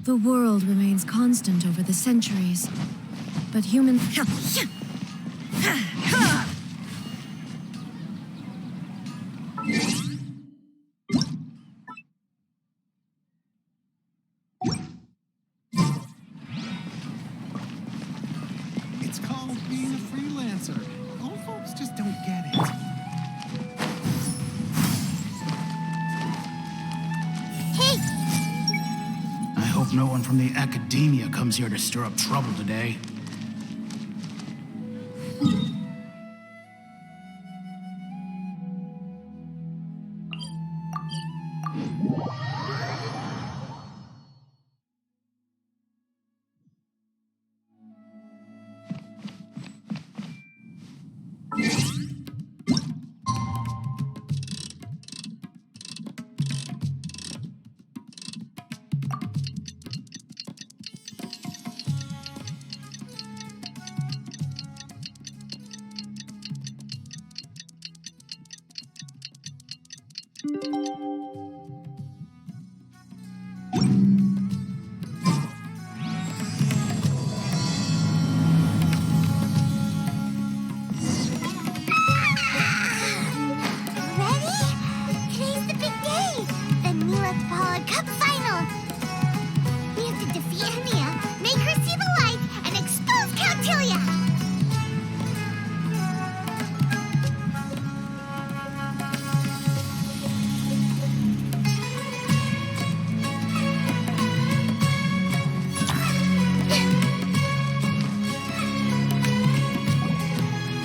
The world remains constant over the centuries, but human... It's called being a freelancer. Old folks just don't get it. I hope no one from the academia comes here to stir up trouble today.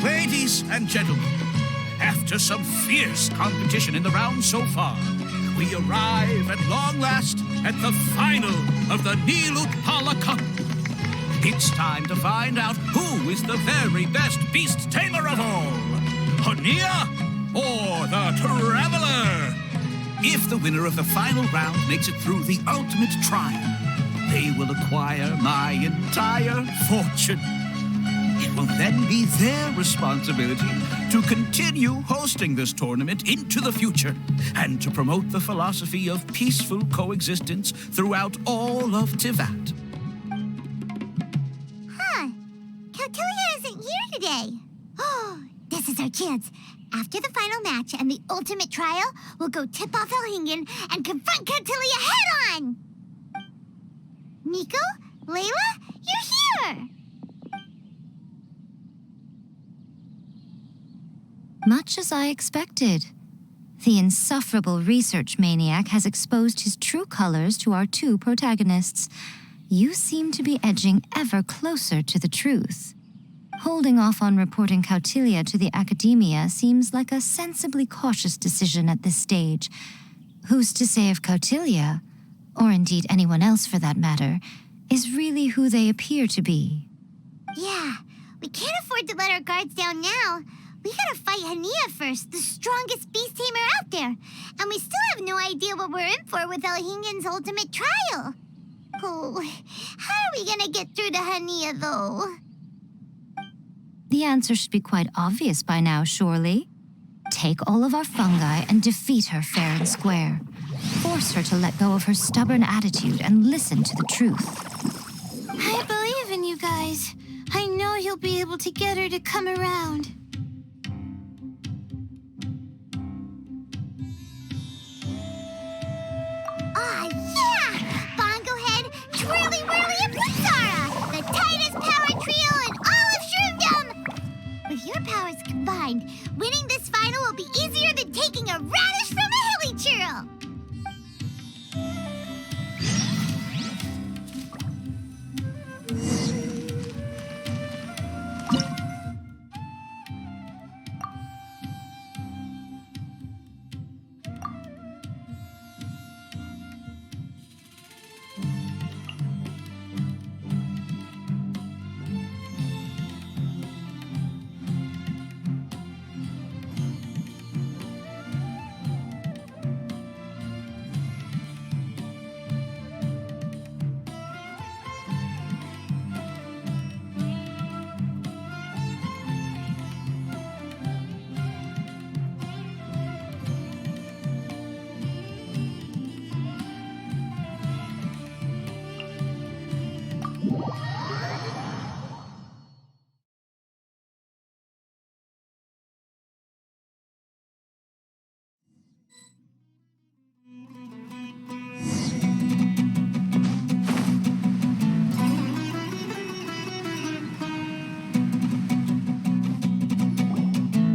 Ladies and gentlemen, after some fierce competition in the round so far, we arrive at long last at the final of the Nilupala Cup. It's time to find out who is the very best beast tamer of all, Hania or the Traveler. If the winner of the final round makes it through the ultimate trial, they will acquire my entire fortune. It will then be their responsibility to continue hosting this tournament into the future and to promote the philosophy of peaceful coexistence throughout all of Tivat. Huh. Kautilya isn't here today. Oh, this is our chance. After the final match and the ultimate trial, we'll go tip off Elhingen and confront Kautilya head-on! Nico? Layla? You're here! Much as I expected. The insufferable research maniac has exposed his true colors to our two protagonists. You seem to be edging ever closer to the truth. Holding off on reporting Kautilya to the academia seems like a sensibly cautious decision at this stage. Who's to say if Kautilya, or indeed anyone else for that matter, is really who they appear to be? Yeah, we can't afford to let our guards down now. We gotta fight Hania first, the strongest beast tamer out there. And we still have no idea what we're in for with Elhingen's ultimate trial. Oh, how are we gonna get through to Hania, though? The answer should be quite obvious by now, surely. Take all of our fungi and defeat her fair and square. Force her to let go of her stubborn attitude and listen to the truth. I believe in you guys. I know you'll be able to get her to come around. Ah, yeah! Bongo Head, Twirly Whirly, and Blitzara! The tightest power trio in all of Shroomdom! With your powers combined, winning this final will be easier than taking a radish from a hilly churl!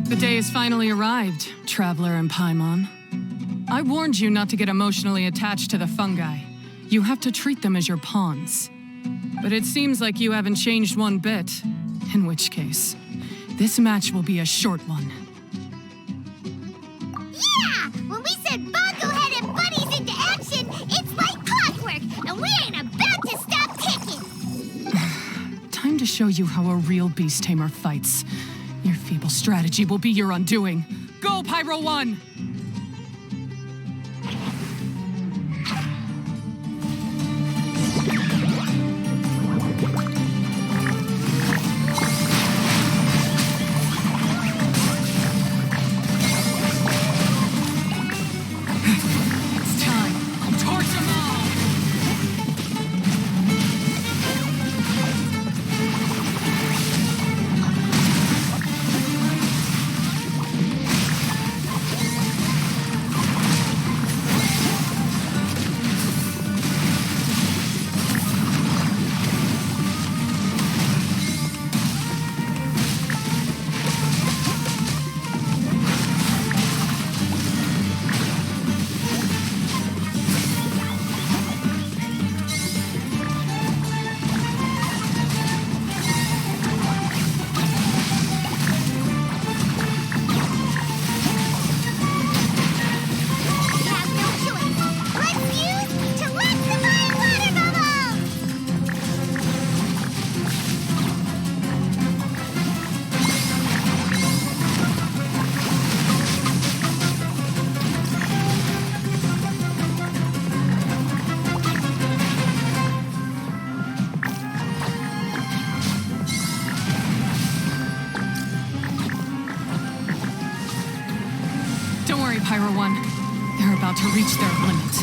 The day has finally arrived, Traveler and Paimon. I warned you not to get emotionally attached to the fungi. You have to treat them as your pawns. But it seems like you haven't changed one bit. In which case, this match will be a short one. Yeah! When we send Bongo Head and buddies into action, it's like clockwork, and we ain't about to stop ticking! Time to show you how a real beast tamer fights. Your feeble strategy will be your undoing. Go, Pyro 1! It's time. Torch them all! We have no choice. Let's use Telectrifying Water Bubbles! Don't worry, Pyro 1. They're about to reach their limit.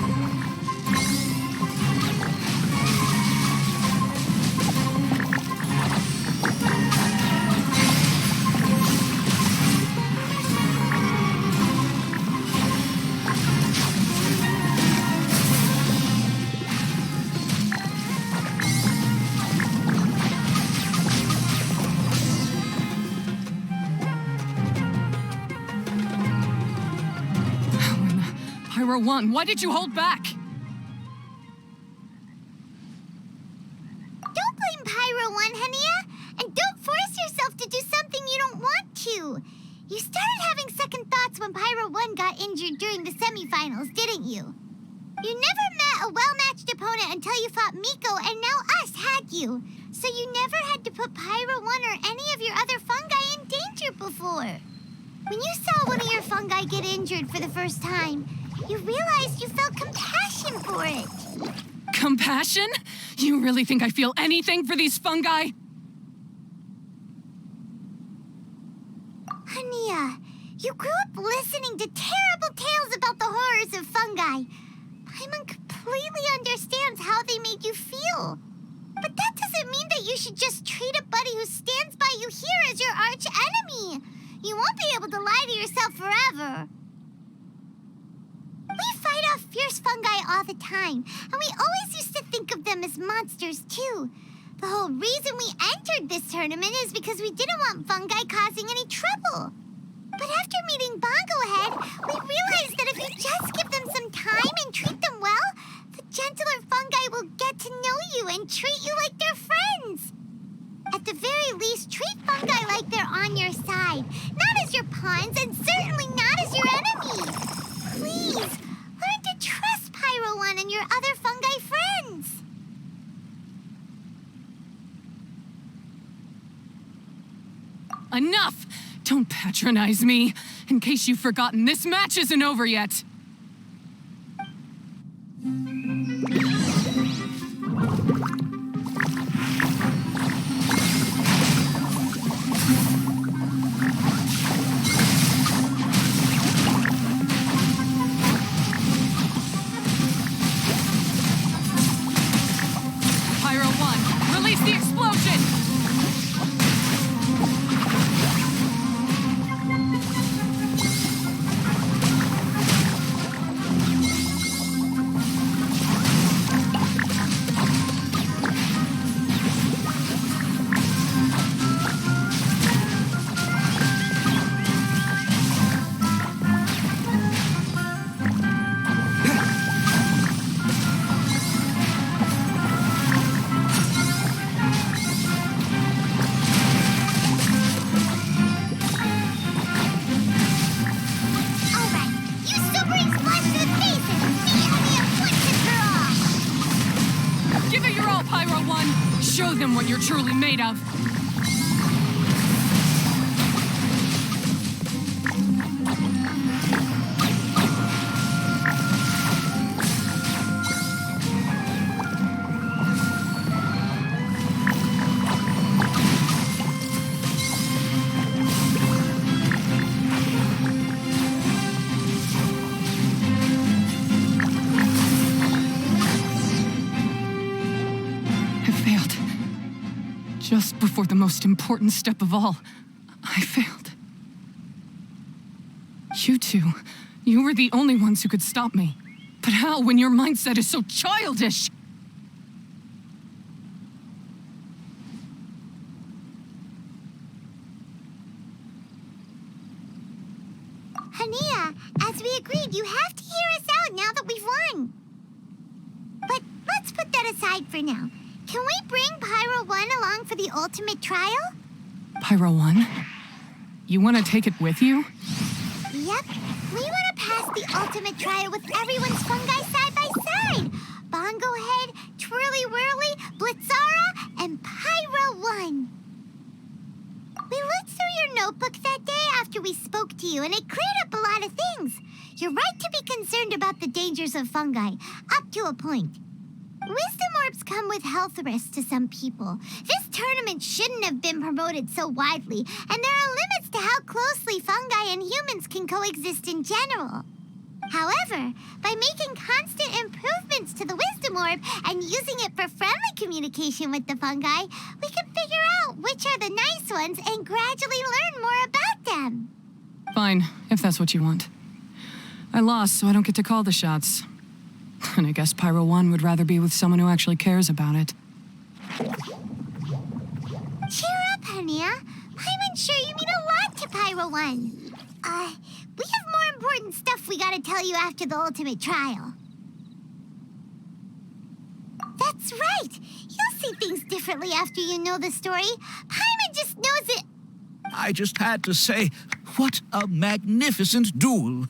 Pyro 1, why did you hold back? Don't blame Pyro 1, Hania, and don't force yourself to do something you don't want to. You started having second thoughts when Pyro 1 got injured during the semifinals, didn't you? You never met a well-matched opponent until you fought Miko, and now us had you. So you never had to put Pyro 1 or any of your other fungi in danger before. When you saw one of your fungi get injured for the first time, you realized you felt compassion for it. Compassion? You really think I feel anything for these fungi? Hania, you grew up listening to terrible tales about the horrors of fungi. Paimon completely understands how they made you feel. But that doesn't mean that you should just treat a buddy who stands by you here as your arch enemy. You won't be able to lie to yourself forever. We fight off fierce fungi all the time, and we always used to think of them as monsters, too. The whole reason we entered this tournament is because we didn't want fungi causing any trouble. But after meeting Bongo Head, we realized that if you just give them some time and treat them well, the gentler fungi will get to know you and treat you like they're friends. At the very least, treat fungi like they're on your side, not as your pawns and certainly not as your enemy. Please, learn to trust Pyro 1 and your other fungi friends. Enough! Don't patronize me. In case you've forgotten, this match isn't over yet. Pyro 1, release the explosion! Show them what you're truly made of. Just before the most important step of all, I failed. You two, you were the only ones who could stop me. But how when your mindset is so childish? Hania, as we agreed, you have to hear us out now that we've won. But let's put that aside for now. Can we bring Pyro 1 along for the ultimate trial? Pyro 1? You want to take it with you? Yep. We want to pass the ultimate trial with everyone's fungi side by side. Bongo Head, Twirly Whirly, Blitzara, and Pyro 1. We looked through your notebook that day after we spoke to you, and it cleared up a lot of things. You're right to be concerned about the dangers of fungi, up to a point. Wisdom orbs come with health risks to some people. This tournament shouldn't have been promoted so widely, and there are limits to how closely fungi and humans can coexist in general. However, by making constant improvements to the wisdom orb and using it for friendly communication with the fungi, we can figure out which are the nice ones and gradually learn more about them. Fine, if that's what you want. I lost, so I don't get to call the shots. And I guess Pyro 1 would rather be with someone who actually cares about it. Cheer up, Hania. I'm sure you mean a lot to Pyro 1. We have more important stuff we gotta tell you after the ultimate trial. That's right. You'll see things differently after you know the story. Paimon just knows it. I just had to say, what a magnificent duel.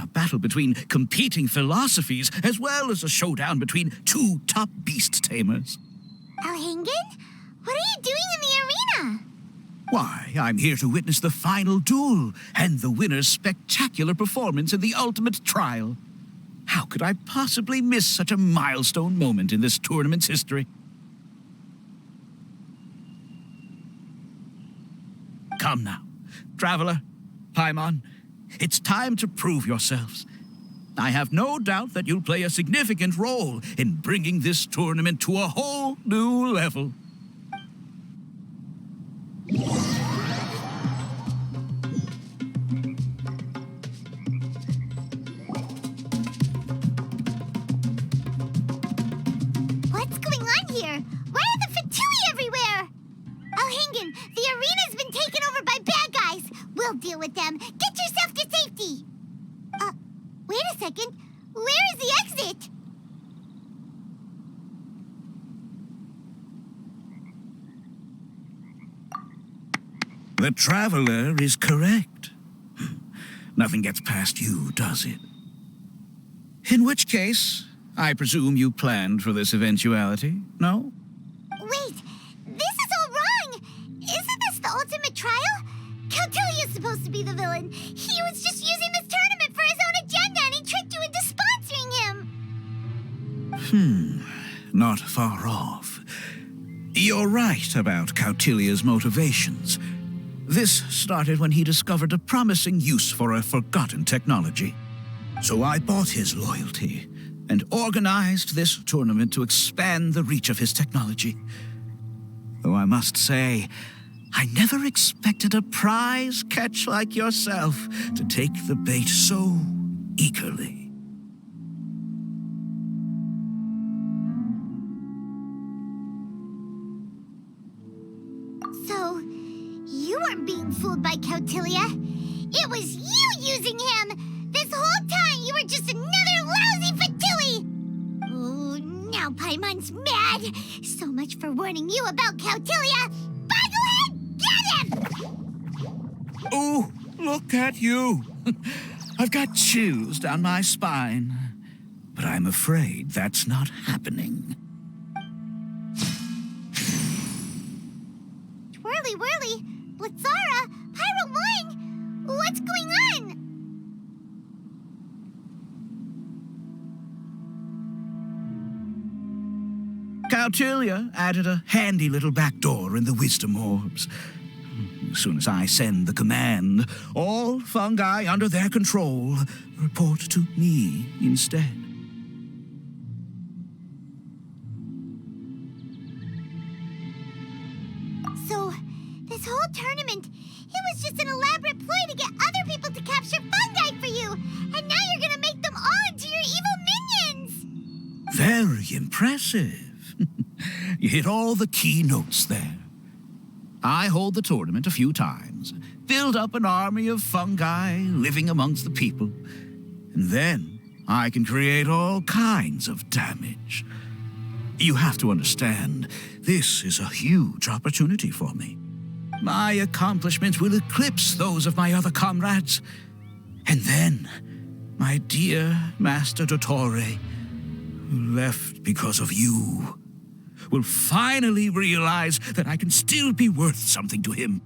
A battle between competing philosophies, as well as a showdown between two top beast tamers. Alhingen? What are you doing in the arena? Why, I'm here to witness the final duel and the winner's spectacular performance in the ultimate trial. How could I possibly miss such a milestone moment in this tournament's history? Come now, Traveler, Paimon, it's time to prove yourselves. I have no doubt that you'll play a significant role in bringing this tournament to a whole new level. What's going on here? Why are the Fatui everywhere? Alhingen, the arena's been taken over by bad guys. We'll deal with them. Get yourself to safety. Wait a second. Where is the exit? The Traveler is correct. Nothing gets past you, does it? In which case, I presume you planned for this eventuality, no? Wait, this is all wrong. Isn't this the ultimate trial? Cautilia's supposed to be the villain. He was just using this tournament for his own agenda, and he tricked you into sponsoring him. Not far off. You're right about Cautilia's motivations. This started when he discovered a promising use for a forgotten technology. So I bought his loyalty and organized this tournament to expand the reach of his technology. Though I must say, I never expected a prize catch like yourself to take the bait so eagerly. So, you weren't being fooled by Cautilia. It was you using him. This whole time, you were just another lousy Fatui. Oh, now Paimon's mad. So much for warning you about Cautilia. Boglehead, get him! Oh, look at you. I've got chills down my spine. But I'm afraid that's not happening. Whirly, Blitzara, Pyro 1! What's going on? Cautilia added a handy little back door in the wisdom orbs. As soon as I send the command, all fungi under their control report to me instead. So, this whole tournament, it was just an elaborate ploy to get other people to capture fungi for you! And now you're gonna make them all into your evil minions! Very impressive. You hit all the key notes there. I hold the tournament a few times, build up an army of fungi living amongst the people, and then I can create all kinds of damage. You have to understand, this is a huge opportunity for me. My accomplishments will eclipse those of my other comrades. And then, my dear Master Dottore, who left because of you, will finally realize that I can still be worth something to him.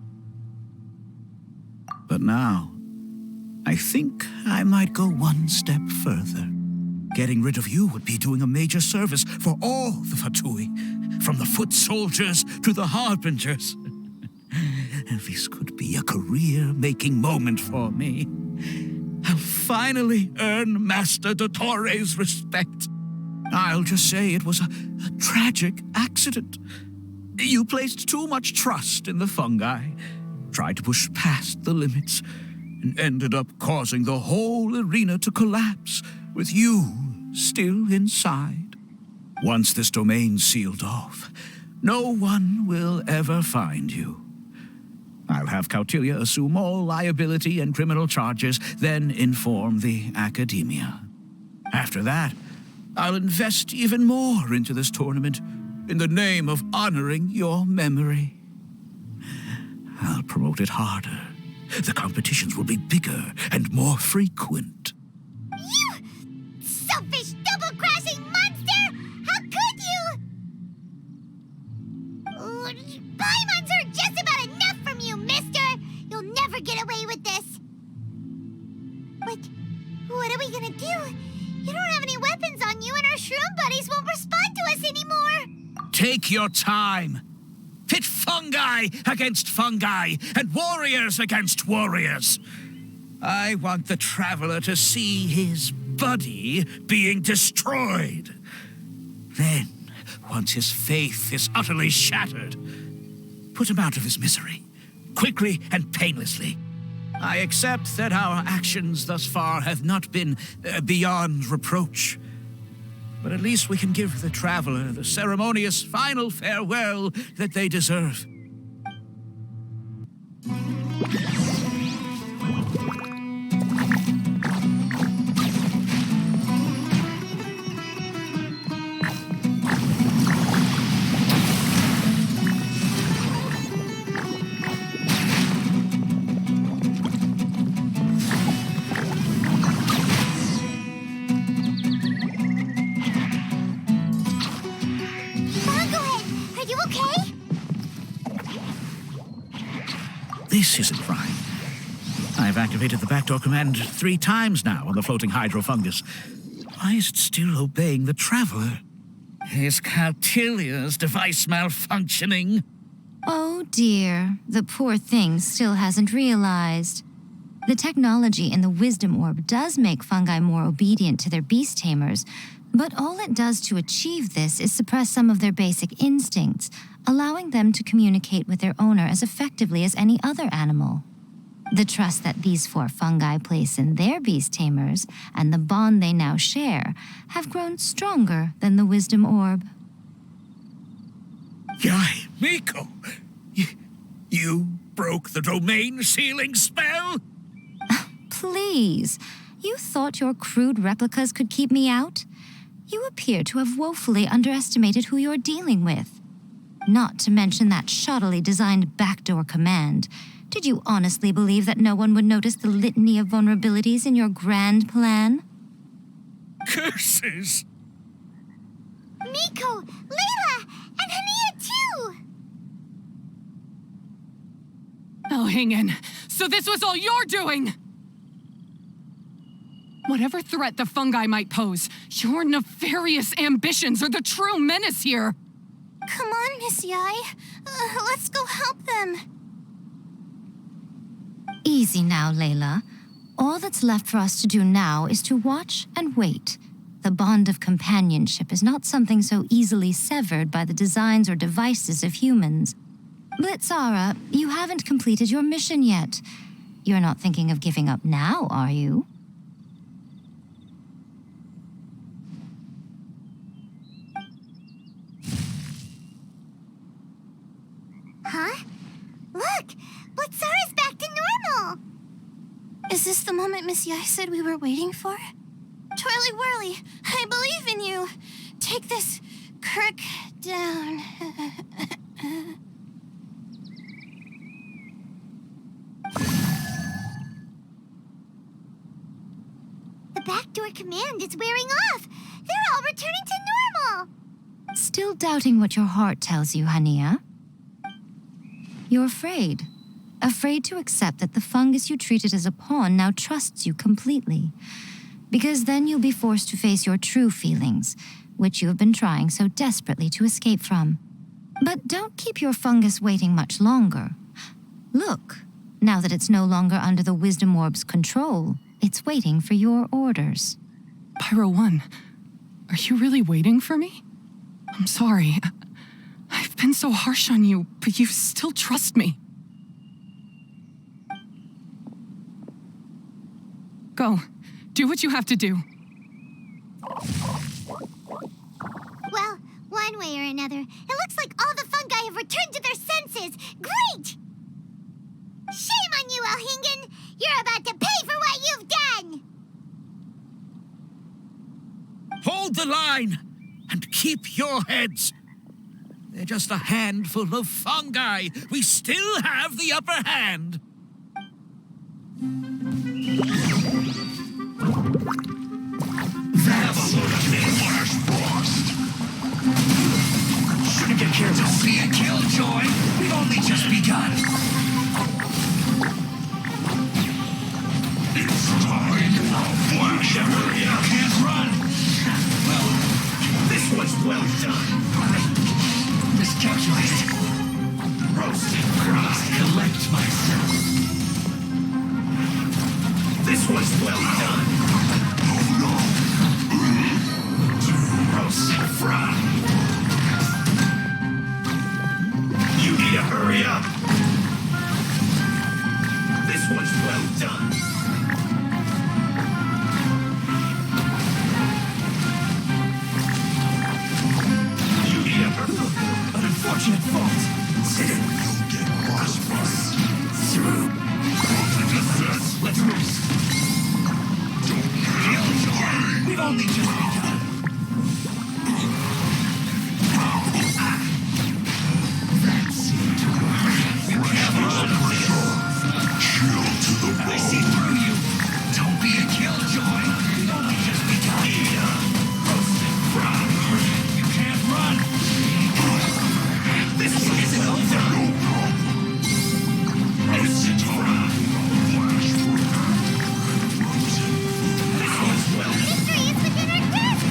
But now, I think I might go one step further. Getting rid of you would be doing a major service for all the Fatui, from the foot soldiers to the harbingers. This could be a career-making moment for me. I'll finally earn Master Dottore's respect. I'll just say it was a tragic accident. You placed too much trust in the fungi, tried to push past the limits, and ended up causing the whole arena to collapse, with you still inside. Once this domain's sealed off, no one will ever find you. I'll have Cautilia assume all liability and criminal charges, then inform the academia. After that, I'll invest even more into this tournament in the name of honoring your memory. I'll promote it harder. The competitions will be bigger and more frequent. You selfish, double-crashing monster! How could you? Paimons heard just about enough from you, mister! You'll never get away with this! But what are we gonna do? You don't have any weapons on you, and our shroom buddies won't respond to us anymore! Take your time. Pit fungi against fungi, and warriors against warriors. I want the traveler to see his buddy being destroyed. Then, once his faith is utterly shattered, put him out of his misery, quickly and painlessly. I accept that our actions thus far have not been beyond reproach. But at least we can give the traveler the ceremonious final farewell that they deserve. This isn't right. I've activated the backdoor command 3 times now on the floating hydrofungus. Why is it still obeying the traveler? Is Cautilia's device malfunctioning? Oh dear, the poor thing still hasn't realized. The technology in the wisdom orb does make fungi more obedient to their beast tamers, but all it does to achieve this is suppress some of their basic instincts, allowing them to communicate with their owner as effectively as any other animal. The trust that these 4 fungi place in their beast tamers and the bond they now share have grown stronger than the wisdom orb. Yai, Miko! You broke the domain sealing spell? Please, you thought your crude replicas could keep me out? You appear to have woefully underestimated who you're dealing with. Not to mention that shoddily designed backdoor command. Did you honestly believe that no one would notice the litany of vulnerabilities in your grand plan? Curses! Miko, Layla, and Hania too! Hingen! So this was all you're doing! Whatever threat the fungi might pose, your nefarious ambitions are the true menace here! Come on, Miss Yai. Let's go help them. Easy now, Layla. All that's left for us to do now is to watch and wait. The bond of companionship is not something so easily severed by the designs or devices of humans. Blitzara, you haven't completed your mission yet. You're not thinking of giving up now, are you? Huh? Look! Blitzara's back to normal! Is this the moment Miss Yai said we were waiting for? Twirly Whirly, I believe in you! Take this crook down. The backdoor command is wearing off! They're all returning to normal! Still doubting what your heart tells you, Hania? You're afraid. Afraid to accept that the fungus you treated as a pawn now trusts you completely. Because then you'll be forced to face your true feelings, which you have been trying so desperately to escape from. But don't keep your fungus waiting much longer. Look, now that it's no longer under the Wisdom Orb's control, it's waiting for your orders. Pyro 1, are you really waiting for me? I'm sorry. I've been so harsh on you, but you still trust me. Go. Do what you have to do. Well, one way or another, it looks like all the fungi have returned to their senses. Great! Shame on you, Elhingen! You're about to pay for what you've done! Hold the line and keep your heads. They're just a handful of fungi. We still have the upper hand. Shouldn't get careful. Don't be a killjoy. We've only just begun. It's time. Flash area. Can't run. Well, this was well done. Miscalculated. Roasted grass. Collect myself. This was well done. Roasted fry. You need to hurry up. This was well done. You need to hurry up. An unfortunate fault. You'll get prosperous. Through. Let's roost. We've only just begun. That seemed to work. We were having a chill to the bone. I see through you. Don't be a killjoy. We've only just begun. Roasted frog. You can't run. This isn't over. No problem. Roasted frog. This was well. Victory is within our grasp!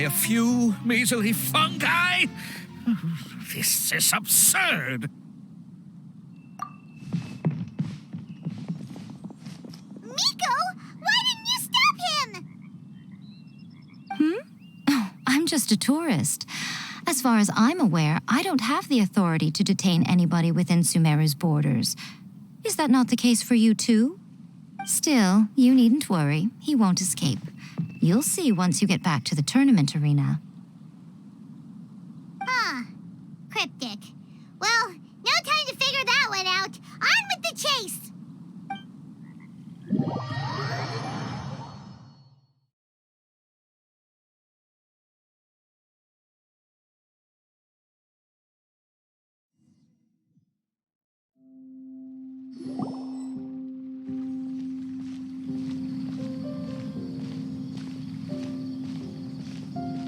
a few measly fungi? This is absurd. Miko, why didn't you stop him? Oh, I'm just a tourist. As far as I'm aware, I don't have the authority to detain anybody within Sumeru's borders. Is that not the case for you too? Still, you needn't worry. He won't escape. You'll see once you get back to the tournament arena. Cryptic. Well, no time to figure that one out. On with the chase!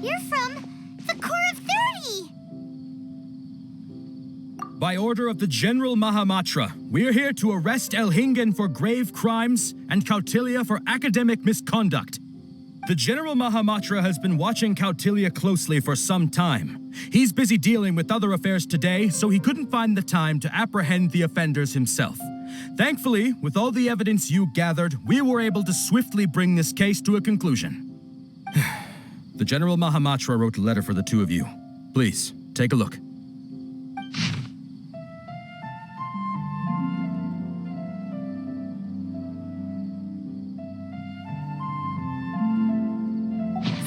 You're from the Core of 30! By order of the General Mahamatra, we're here to arrest Elhingen for grave crimes and Kautilya for academic misconduct. The General Mahamatra has been watching Kautilya closely for some time. He's busy dealing with other affairs today, so he couldn't find the time to apprehend the offenders himself. Thankfully, with all the evidence you gathered, we were able to swiftly bring this case to a conclusion. The General Mahamatra wrote a letter for the two of you. Please, take a look.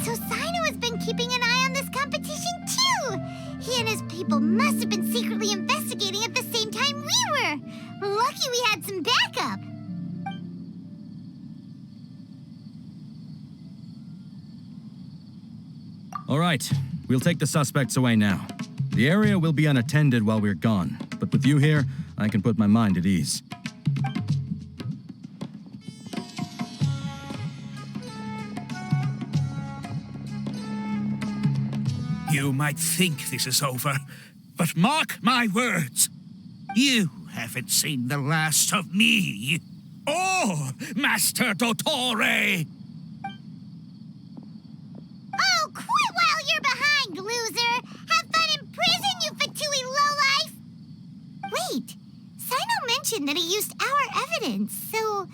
So Sino has been keeping an eye on this competition too! He and his people must have been secretly investigating at the same time we were! Lucky we had some backup! All right, we'll take the suspects away now. The area will be unattended while we're gone, but with you here, I can put my mind at ease. You might think this is over, but mark my words. You haven't seen the last of me. Or Master Dottore. Oh, quit while you're behind, loser! Have fun in prison, you fatui lowlife! Wait, Sino mentioned that he used our evidence, so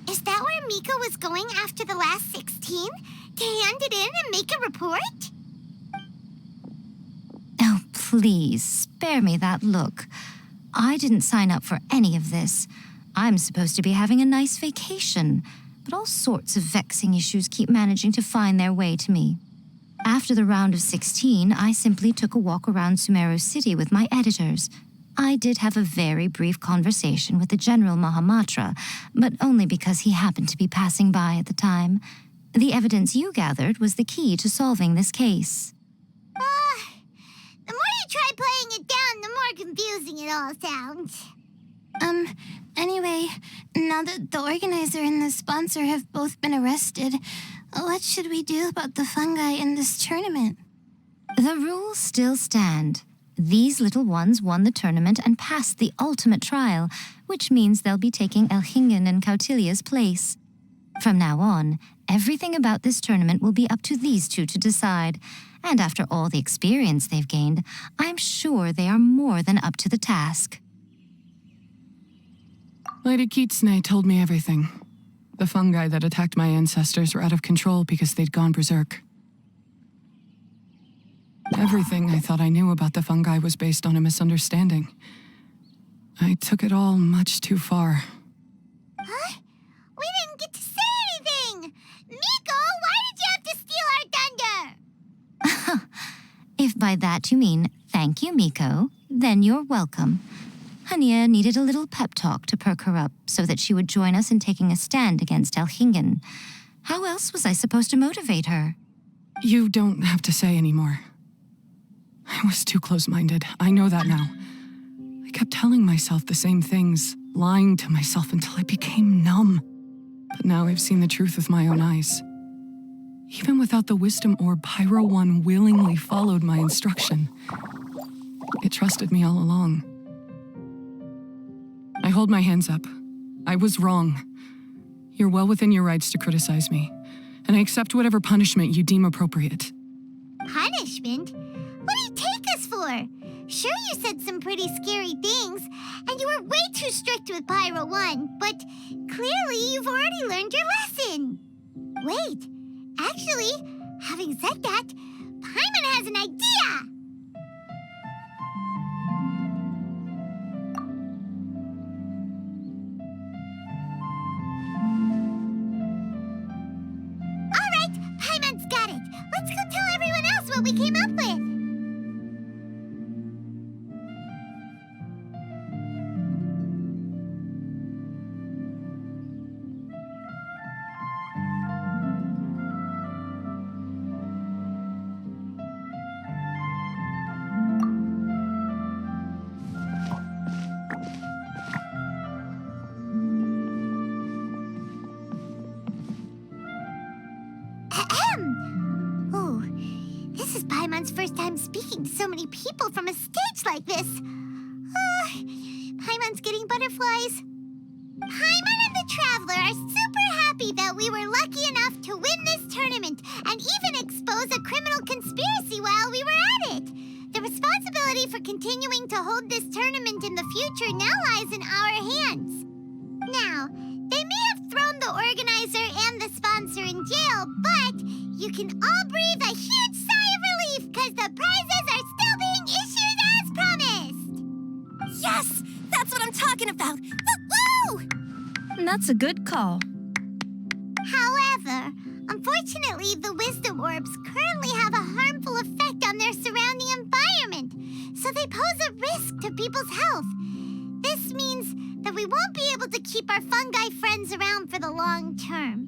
is that where Miko was going after the last 16? To hand it in and make a report? Oh, please, spare me that look. I didn't sign up for any of this. I'm supposed to be having a nice vacation, but all sorts of vexing issues keep managing to find their way to me. After the round of 16, I simply took a walk around Sumeru City with my editors. I did have a very brief conversation with the General Mahamatra, but only because he happened to be passing by at the time. The evidence you gathered was the key to solving this case. The more you try playing it down, the more confusing it all sounds. Anyway, now that the organizer and the sponsor have both been arrested, what should we do about the fungi in this tournament? The rules still stand. These little ones won the tournament and passed the ultimate trial, which means they'll be taking Elhingen and Kautilya's place. From now on, everything about this tournament will be up to these two to decide. And after all the experience they've gained, I'm sure they are more than up to the task. Lady Kitsune told me everything. The fungi that attacked my ancestors were out of control because they'd gone berserk. Everything I thought I knew about the fungi was based on a misunderstanding. I took it all much too far. Huh? We didn't get to say anything! Miko, why did you have to steal our thunder? If by that you mean thank you, Miko, then you're welcome. Hania needed a little pep talk to perk her up so that she would join us in taking a stand against Elhingen. How else was I supposed to motivate her? You don't have to say anymore. I was too close-minded. I know that now. I kept telling myself the same things, lying to myself until I became numb. But now I've seen the truth with my own eyes. Even without the wisdom orb, Pyro 1 willingly followed my instruction. It trusted me all along. I hold my hands up. I was wrong. You're well within your rights to criticize me, and I accept whatever punishment you deem appropriate. Punishment? What do you take us for? Sure, you said some pretty scary things, and you were way too strict with Pyro 1, but clearly you've already learned your lesson. Wait, actually, having said that, Paimon has an idea! Alright, Paimon's got it. Let's go tell everyone else what we came up with. Oh, this is Paimon's first time speaking to so many people from a stage like this. Paimon's getting butterflies. Paimon and the Traveler are super happy that we were lucky enough to win this tournament and even expose a criminal conspiracy while we were at it. The responsibility for continuing to hold this tournament in the future now lies in our hands. Now, they may have thrown the organizer and the sponsor in jail, but you can all breathe a huge sigh of relief because the prizes are still being issued as promised. Yes! That's what I'm talking about! Woo! That's a good call. However, unfortunately, the wisdom orbs currently have a harmful effect on their surrounding environment, so they pose a risk to people's health. This means that we won't be able to keep our fungi friends around for the long term.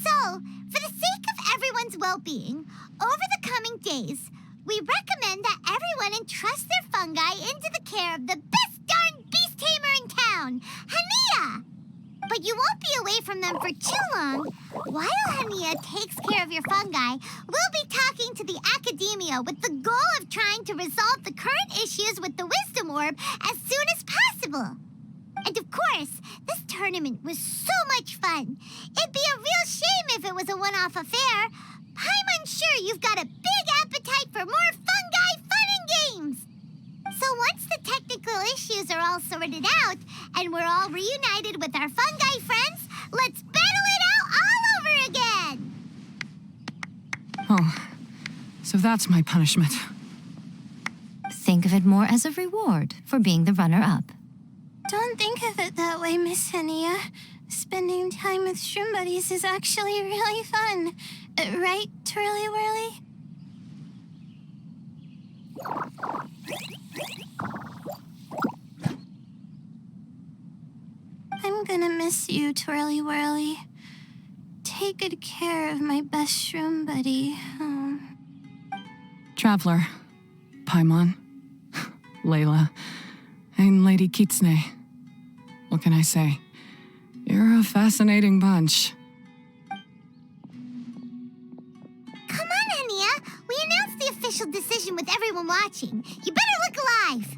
So, for the sake of everyone's well-being, over the coming days, we recommend that everyone entrust their fungi into the care of the best darn beast tamer in town, Hania! But you won't be away from them for too long. While Hania takes care of your fungi, we'll be talking to the academia with the goal of trying to resolve the current issues with the wisdom orb as soon as possible. And of course, this tournament was so much fun. It'd be a real shame if it was a one-off affair. Paimon's sure you've got a big appetite for more fungi fun and games. So once the technical issues are all sorted out, and we're all reunited with our fungi friends, let's battle it out all over again! Oh, so that's my punishment. Think of it more as a reward for being the runner-up. Don't think of it that way, Miss Hania. Spending time with shroom buddies is actually really fun. Right, Twirly Whirly? I'm gonna miss you, Twirly Whirly. Take good care of my best shroom buddy. Oh. Traveler, Paimon, Layla, and Lady Kitsune. What can I say? You're a fascinating bunch. Come on, Hania. We announced the official decision with everyone watching. You better look alive.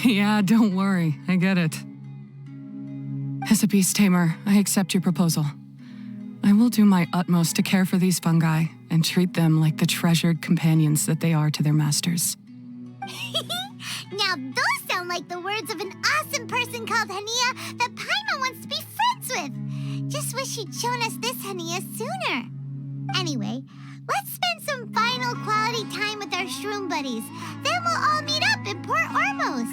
Yeah, don't worry. I get it. As a beast tamer, I accept your proposal. I will do my utmost to care for these fungi and treat them like the treasured companions that they are to their masters. Now those sound like the words of an awesome person called Hania that Paimon wants to be friends with. Just wish you'd shown us this Hania sooner. Anyway, let's spend some final quality time with our shroom buddies. Then we'll all meet up in Port Ormos.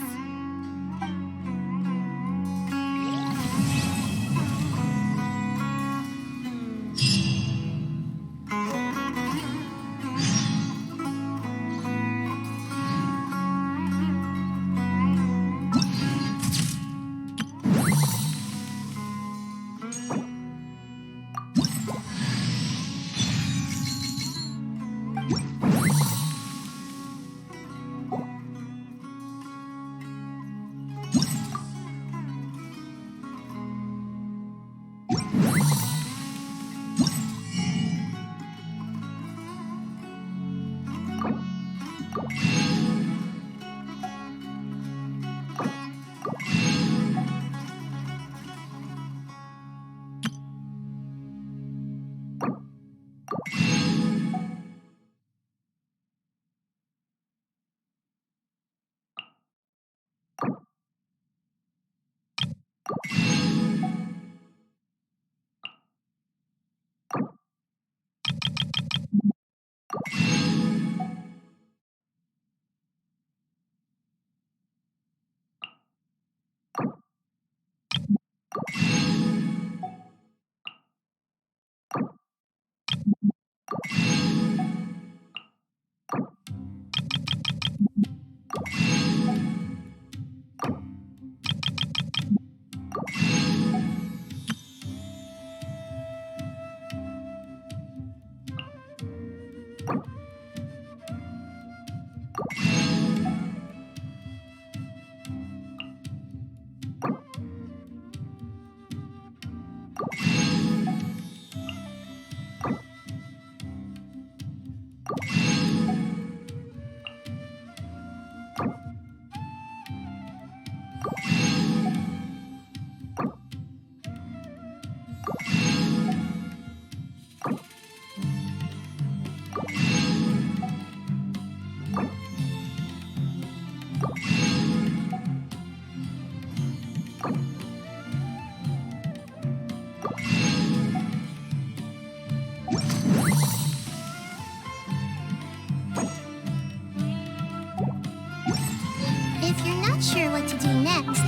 If you're not sure what to do next,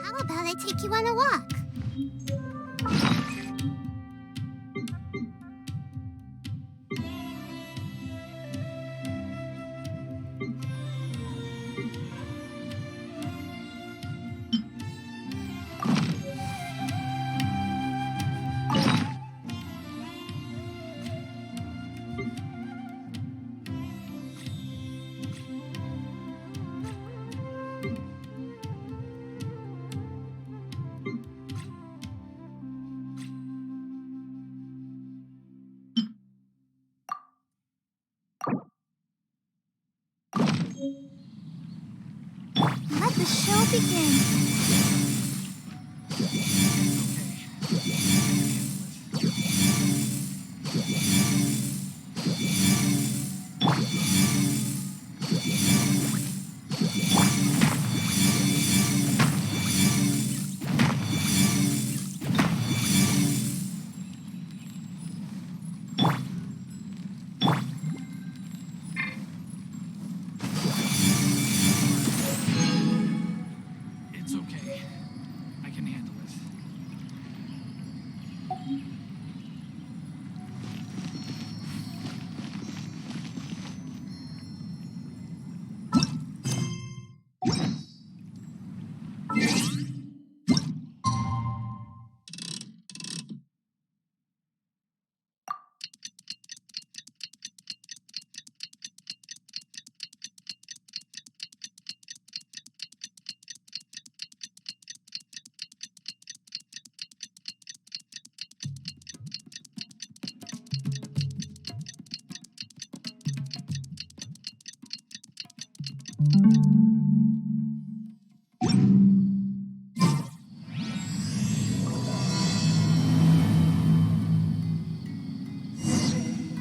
how about I take you on a walk? Let the show begin. It's okay. I can handle it.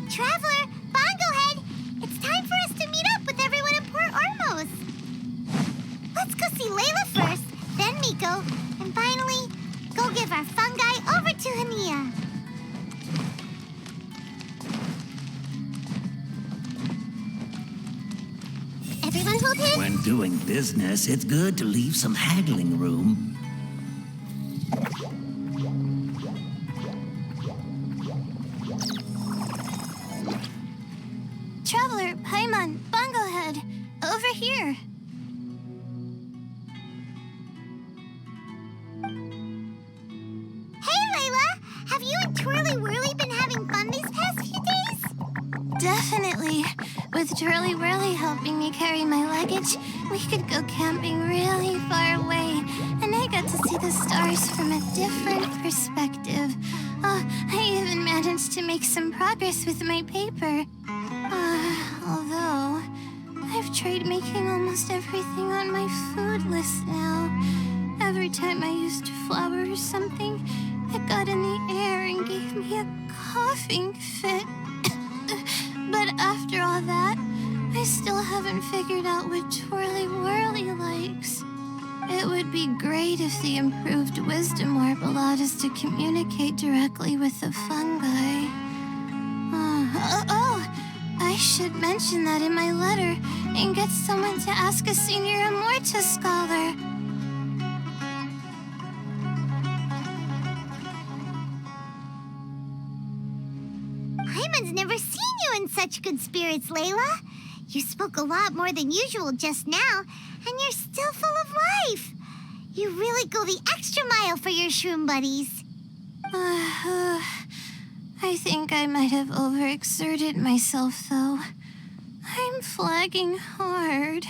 Traveler, Bongohead, it's time for us to meet up with everyone in Port Ormos. Let's go see Layla first, then Miko, and finally, go give our fungi over to Hania. Everyone hold hands. When doing business, it's good to leave some haggling room. Traveler, Paimon, Bongohead, over here. Hey, Layla! Have you and Twirly Whirly been having fun these past few days? Definitely. With Twirly Whirly helping me carry my luggage, we could go camping really far away, and I got to see the stars from a different perspective. Oh, I even managed to make some progress with my paper. Although, I've tried making almost everything on my food list now. Every time I used flour or something, it got in the air and gave me a coughing fit. But after all that, I still haven't figured out what Twirly Whirly likes. It would be great if the improved wisdom orb allowed us to communicate directly with the fungi. I should mention that in my letter and get someone to ask a senior Immorta scholar. Paimon's never seen you in such good spirits, Layla. You spoke a lot more than usual just now, and you're still full of life. You really go the extra mile for your shroom buddies. I think I might have overexerted myself, though. I'm flagging hard.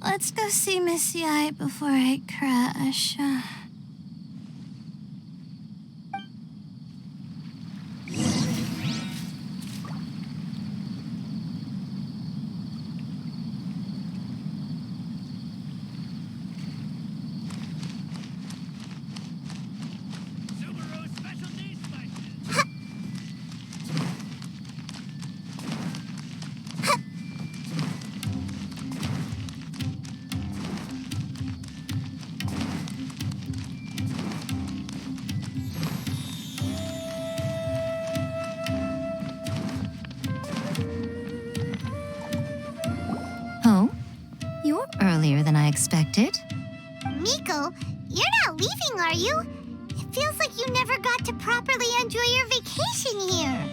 Let's go see Miss Yai before I crash. Oh? You're earlier than I expected. Miko, you're not leaving, are you? It feels like you never got to properly enjoy your vacation here.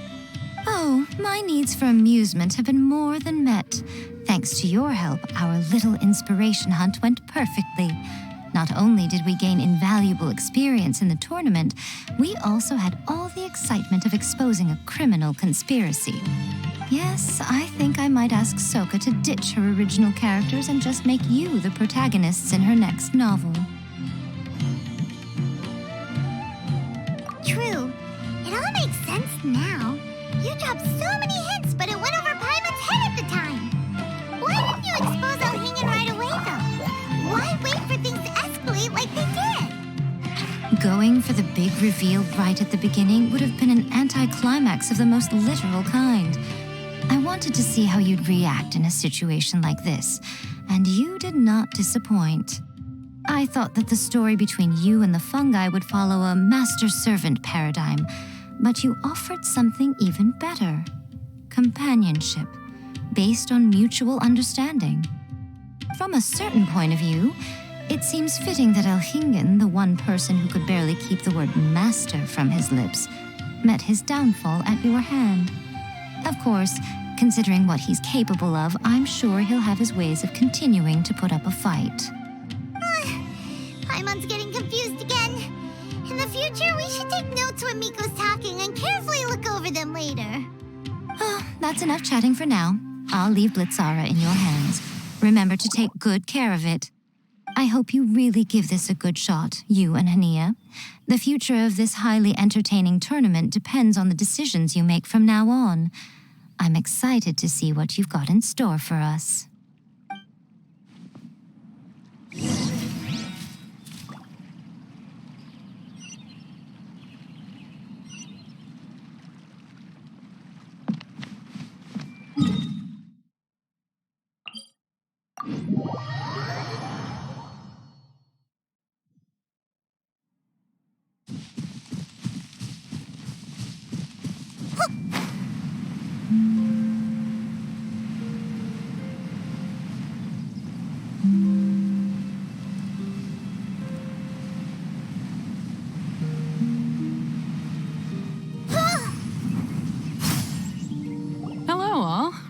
Oh, my needs for amusement have been more than met. Thanks to your help, our little inspiration hunt went perfectly. Not only did we gain invaluable experience in the tournament, we also had all the excitement of exposing a criminal conspiracy. Yes, I think I might ask Sokka to ditch her original characters and just make you the protagonists in her next novel. True. It all makes sense now. You dropped so many hints, but it went over Paimon's head at the time. Why didn't you expose Elhingen right away, though? Why wait for things to escalate like they did? Going for the big reveal right at the beginning would have been an anticlimax of the most literal kind. I wanted to see how you'd react in a situation like this, and you did not disappoint. I thought that the story between you and the fungi would follow a master-servant paradigm, but you offered something even better. Companionship, based on mutual understanding. From a certain point of view, it seems fitting that Elhingen, the one person who could barely keep the word master from his lips, met his downfall at your hand. Of course, considering what he's capable of, I'm sure he'll have his ways of continuing to put up a fight. Paimon's getting confused again. In the future, we should take notes when Miko's talking and carefully look over them later. That's enough chatting for now. I'll leave Blitzara in your hands. Remember to take good care of it. I hope you really give this a good shot, you and Hania. The future of this highly entertaining tournament depends on the decisions you make from now on. I'm excited to see what you've got in store for us.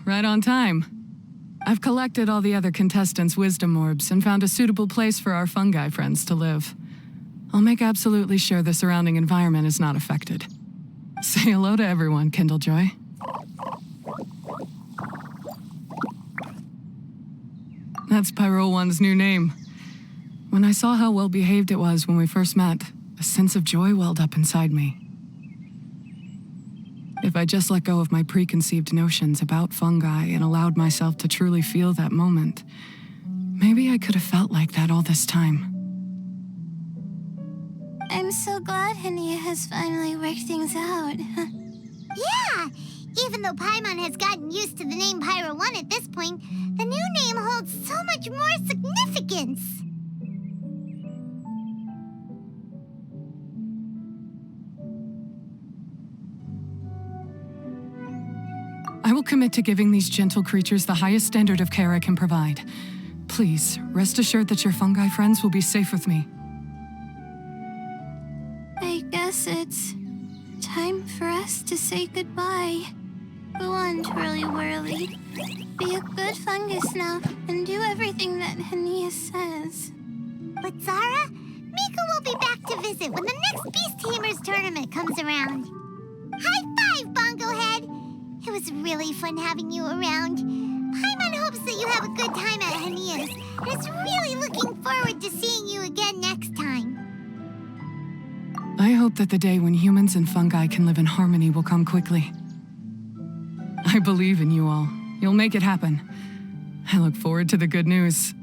Right on time. I've collected all the other contestants' wisdom orbs and found a suitable place for our fungi friends to live. I'll make absolutely sure the surrounding environment is not affected. Say hello to everyone, Kindlejoy. That's Pyro One's new name. When I saw how well behaved it was when we first met, a sense of joy welled up inside me. If I just let go of my preconceived notions about fungi and allowed myself to truly feel that moment, maybe I could have felt like that all this time. I'm so glad Hania has finally worked things out. Yeah! Even though Paimon has gotten used to the name Pyro 1 at this point, the new name holds so much more significance. I will commit to giving these gentle creatures the highest standard of care I can provide. Please, rest assured that your fungi friends will be safe with me. I guess it's time for us to say goodbye. Go on, Twirly Whirly. Be a good fungus now and do everything that Hania says. But Zara, Miko will be back to visit when the next Beast Tamers tournament comes around. High five, Bongo Head! It was really fun having you around. Paimon hopes that you have a good time at Hania's and is really looking forward to seeing you again next time. I hope that the day when humans and fungi can live in harmony will come quickly. I believe in you all. You'll make it happen. I look forward to the good news.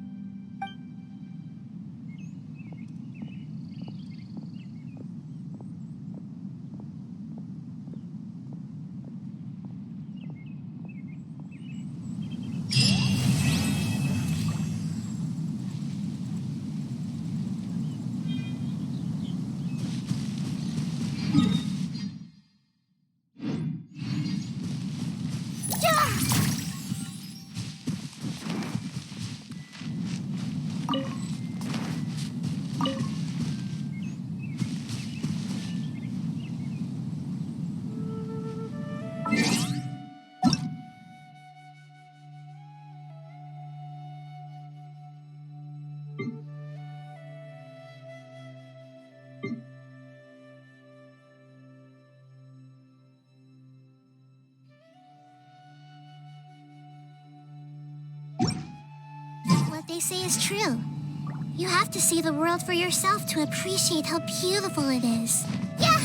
What they say is true. You have to see the world for yourself to appreciate how beautiful it is. Yeah!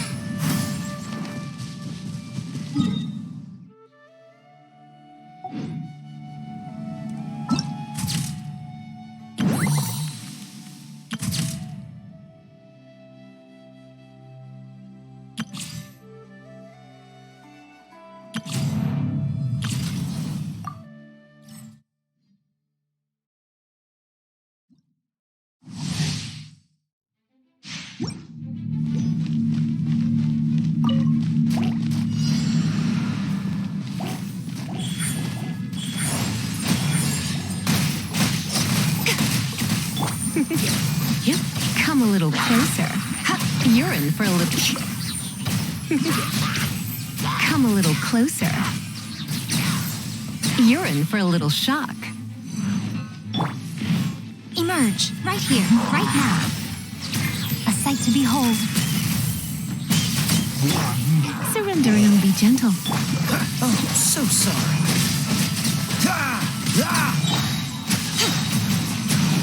Yep. Come a little closer. You're in for a little... Come a little closer. You're in for a little shock. Emerge, right here, right now. A sight to behold. Surrender and be gentle. Oh, so sorry.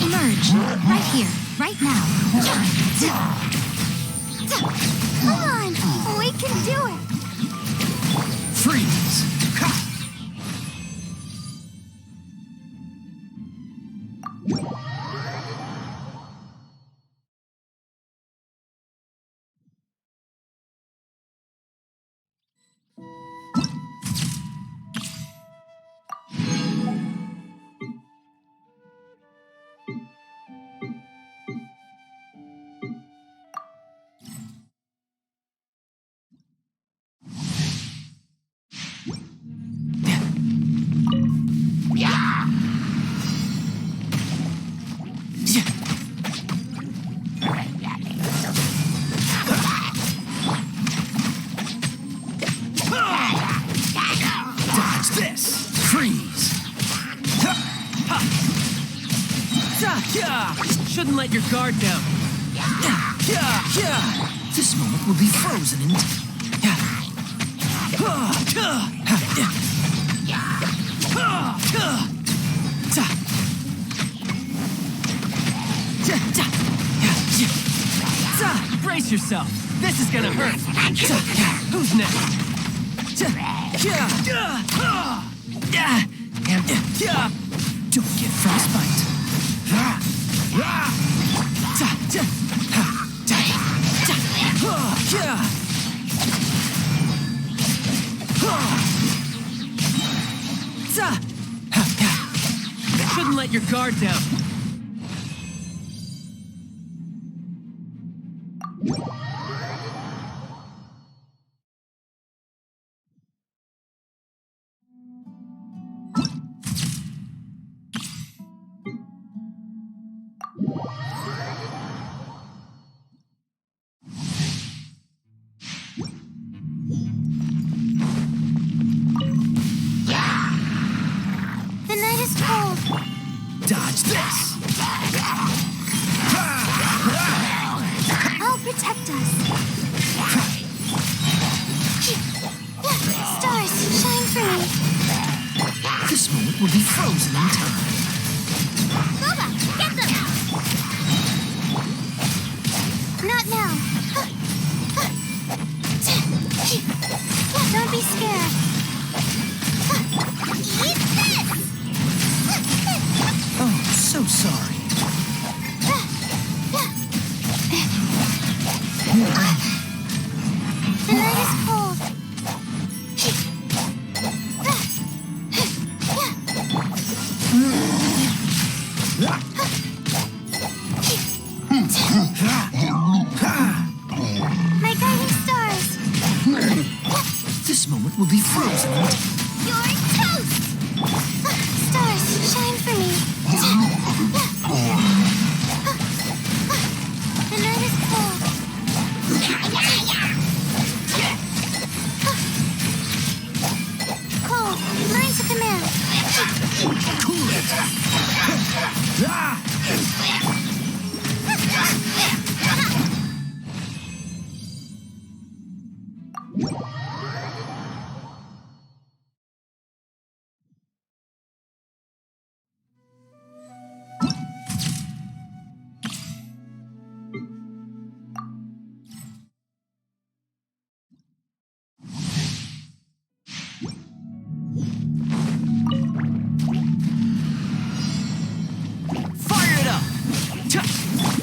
Emerge, right here, right now. Come on! We can do it! Freeze! Shouldn't let your guard down. This moment will be frozen in Brace yourself. This is gonna hurt. Who's next? Don't get frostbite. Shouldn't let your guard down. protect us. Stars, shine for me. This moment will be frozen in time. Boba, get them! Not now. Don't be scared. Eat this! Oh, so sorry. The night is cold. My guiding stars. This moment will be frozen in time. You're toast! Stars, shine for me. The night is cold. Cold, learn to command. Cool it. Fire it up!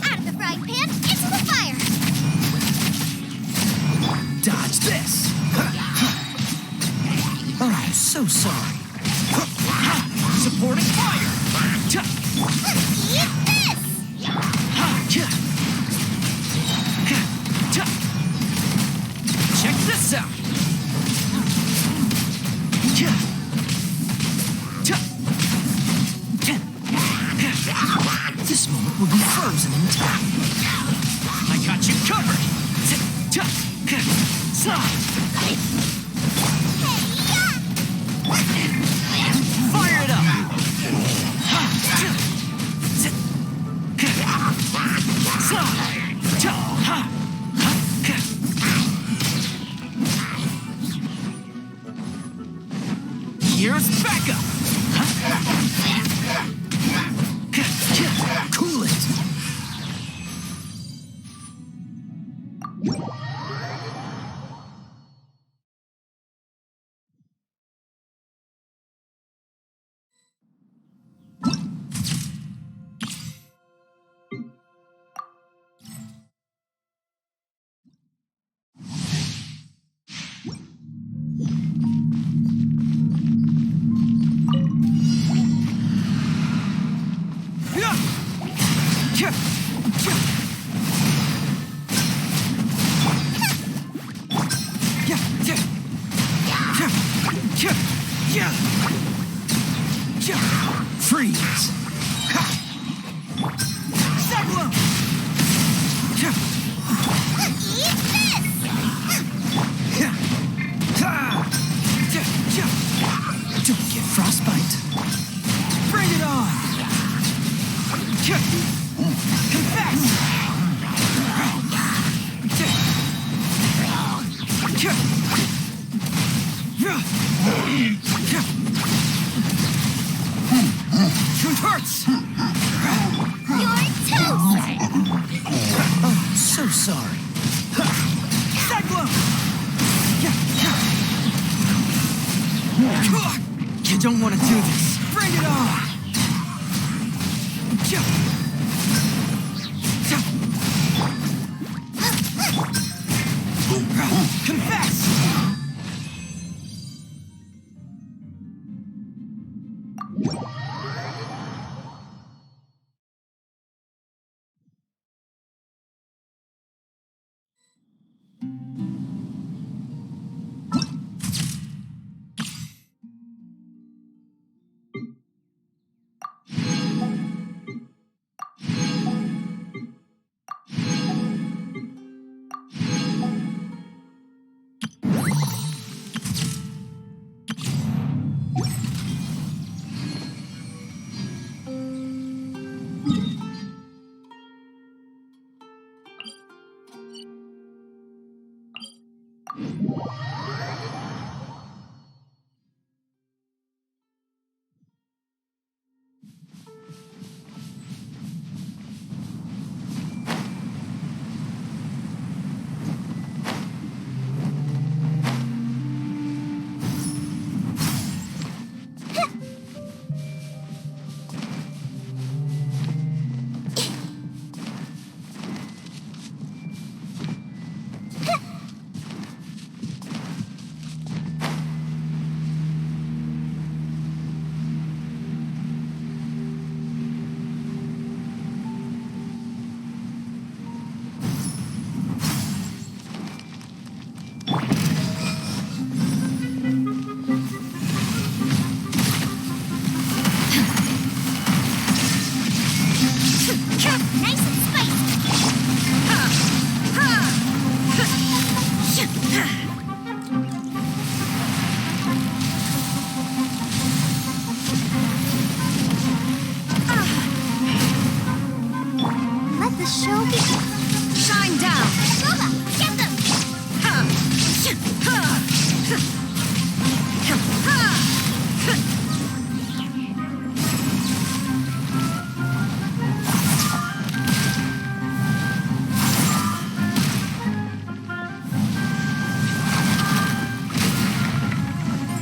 Out of the frying pan, into the fire! Dodge this. Oh, so sorry. Supporting fire! Eat this! Check this out! This moment will be frozen in time. I got you covered! Fire it up! Here's backup! Cool it. Freeze. Don't get frostbite. Bring it on! Confess! Truth hurts! You're toast! Oh, so sorry. Cyclone! You don't want to do this. Bring it on! Confess!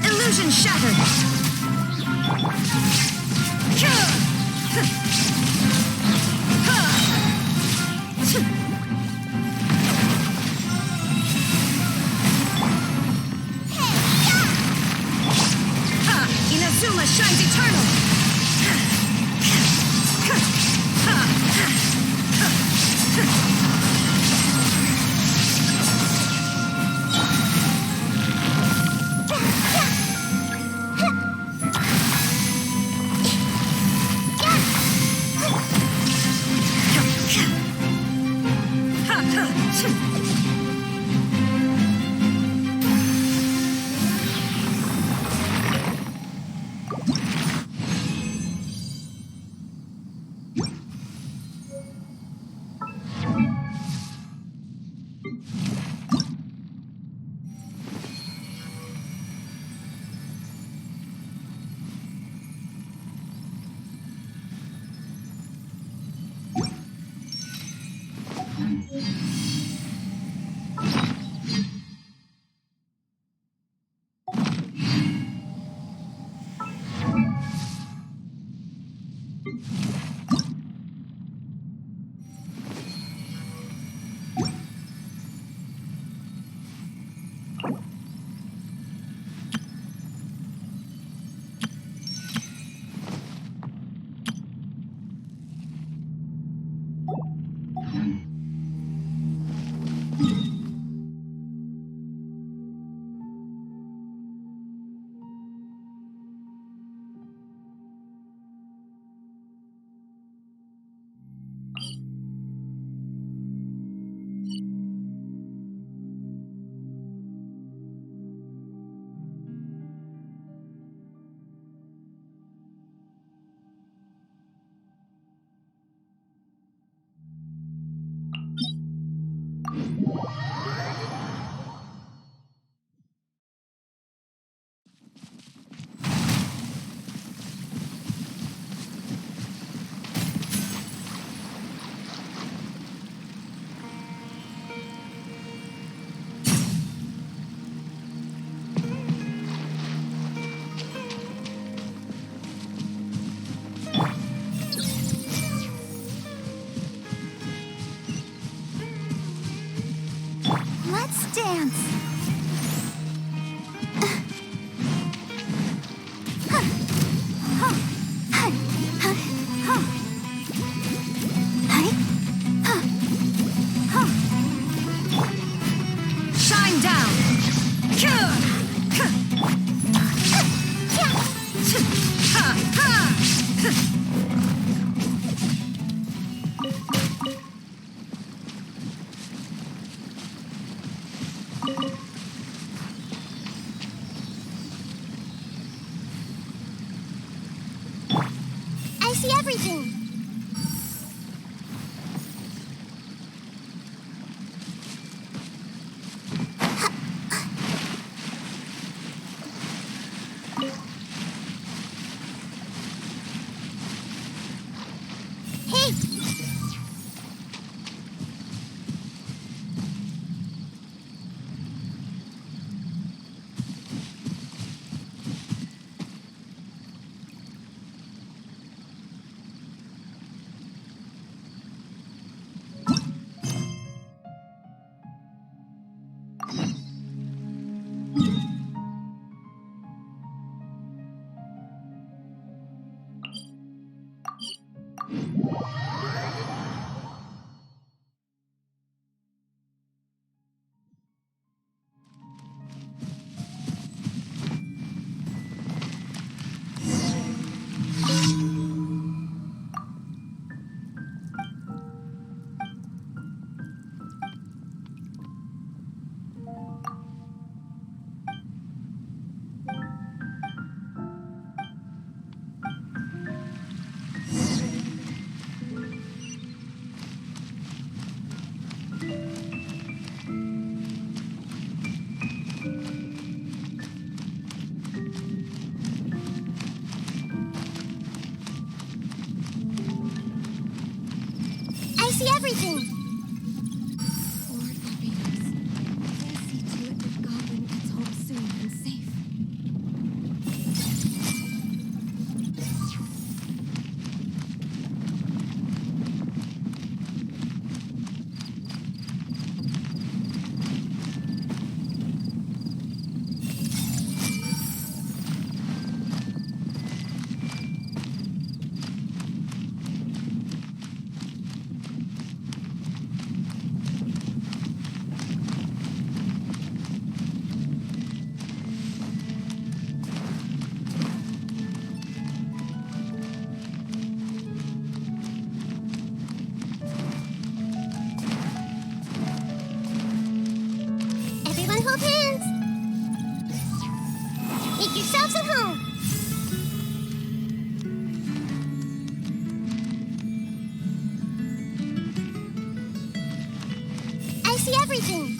Illusion shattered. Inazuma shines eternal. Huh. everything! Lord Happiness, please see to it that Goblin gets home soon and safe. Everyone hold hands! Make yourselves at home! I see everything!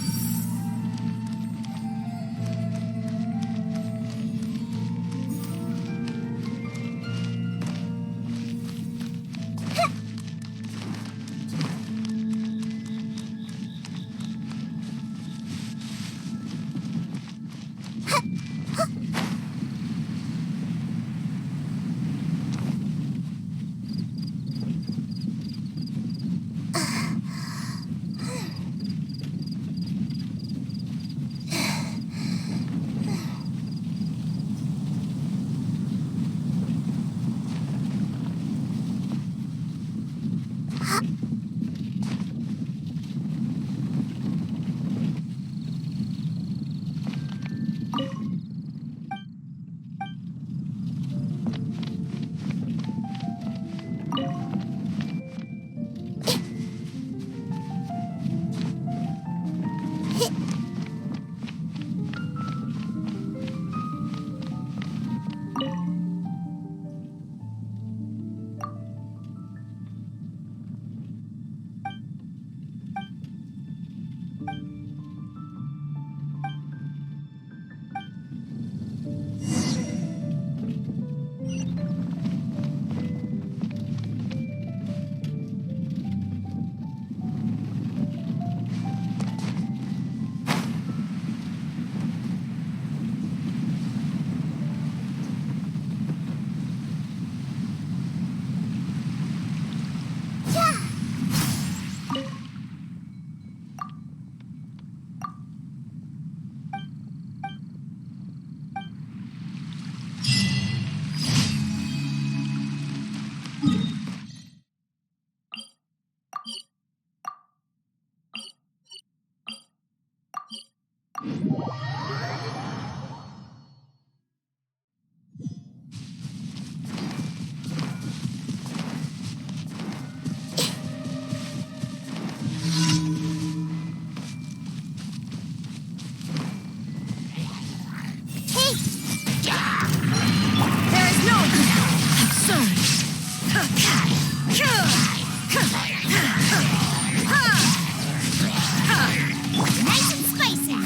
Nice and spicy!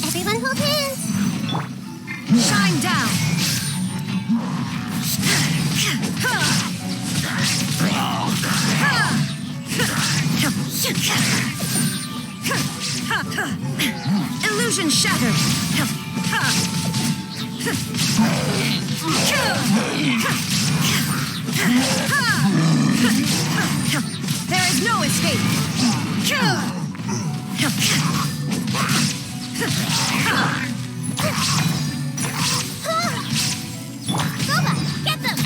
Everyone hold hands! Shine down! Illusion shattered! There is no escape! Boba, get them!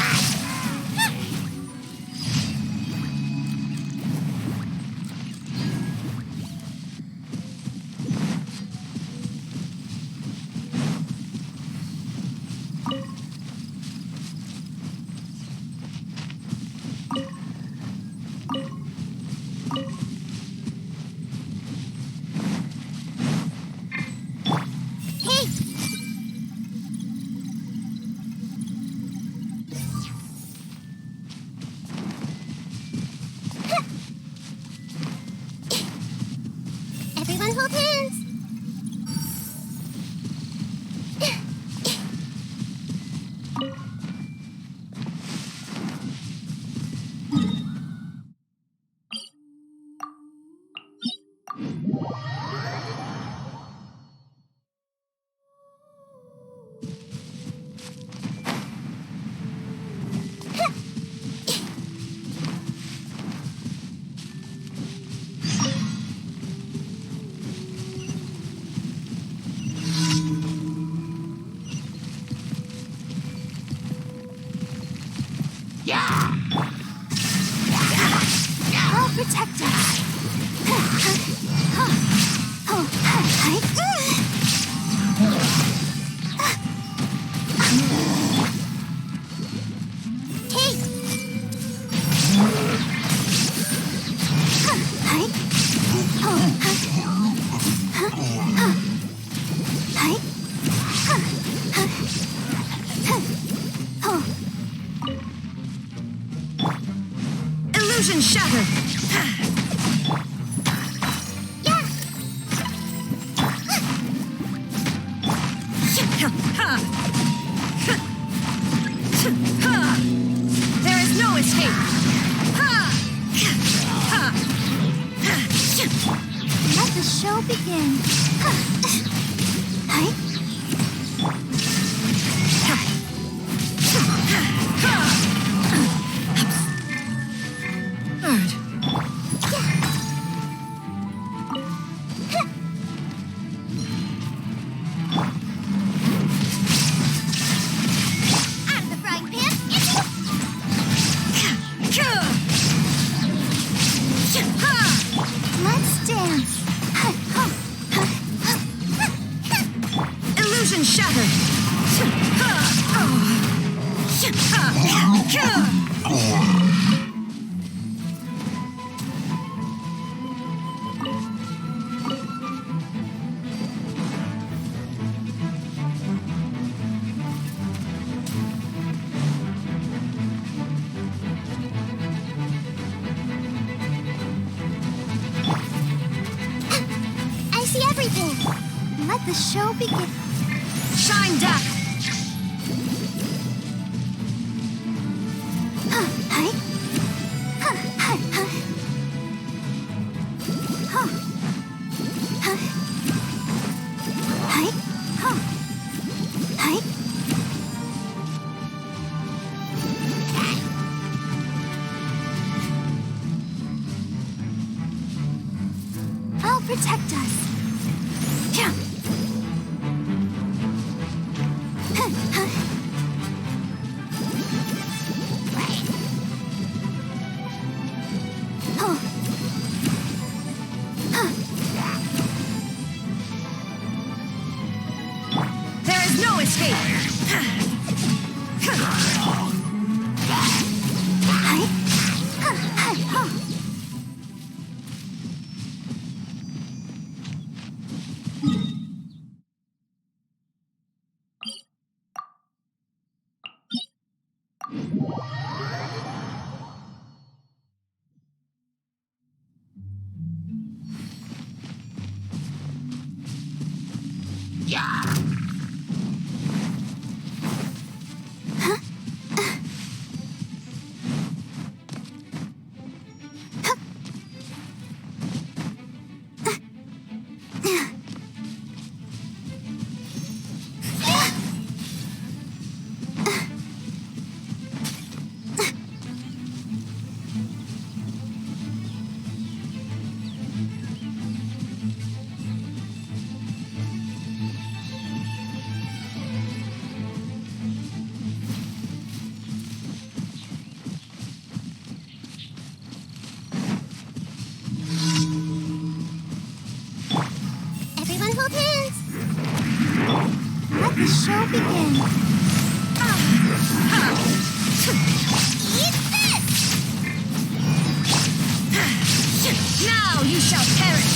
hold hands. I'll protect us. Illusion shattered. There is no escape. Let the show begin. Out of the frying pan, into Let's dance. Illusion shattered. I see everything. Let the show begin. Shine down. I'll protect us. There is no escape. Everyone hold hands. Let the show begin. Eat this! Now you shall perish.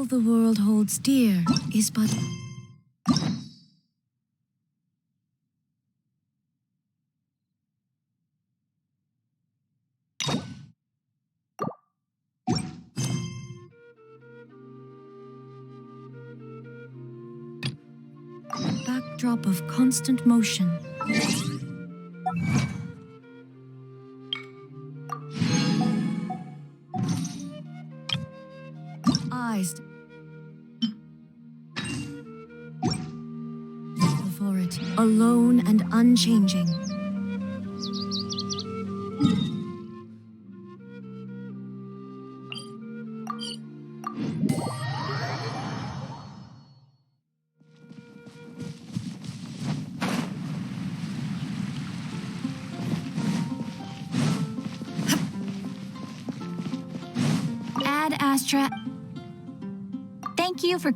the world holds dear is but a backdrop of constant motion. Eyes before it, alone and unchanging. Ad Astra. Thank you for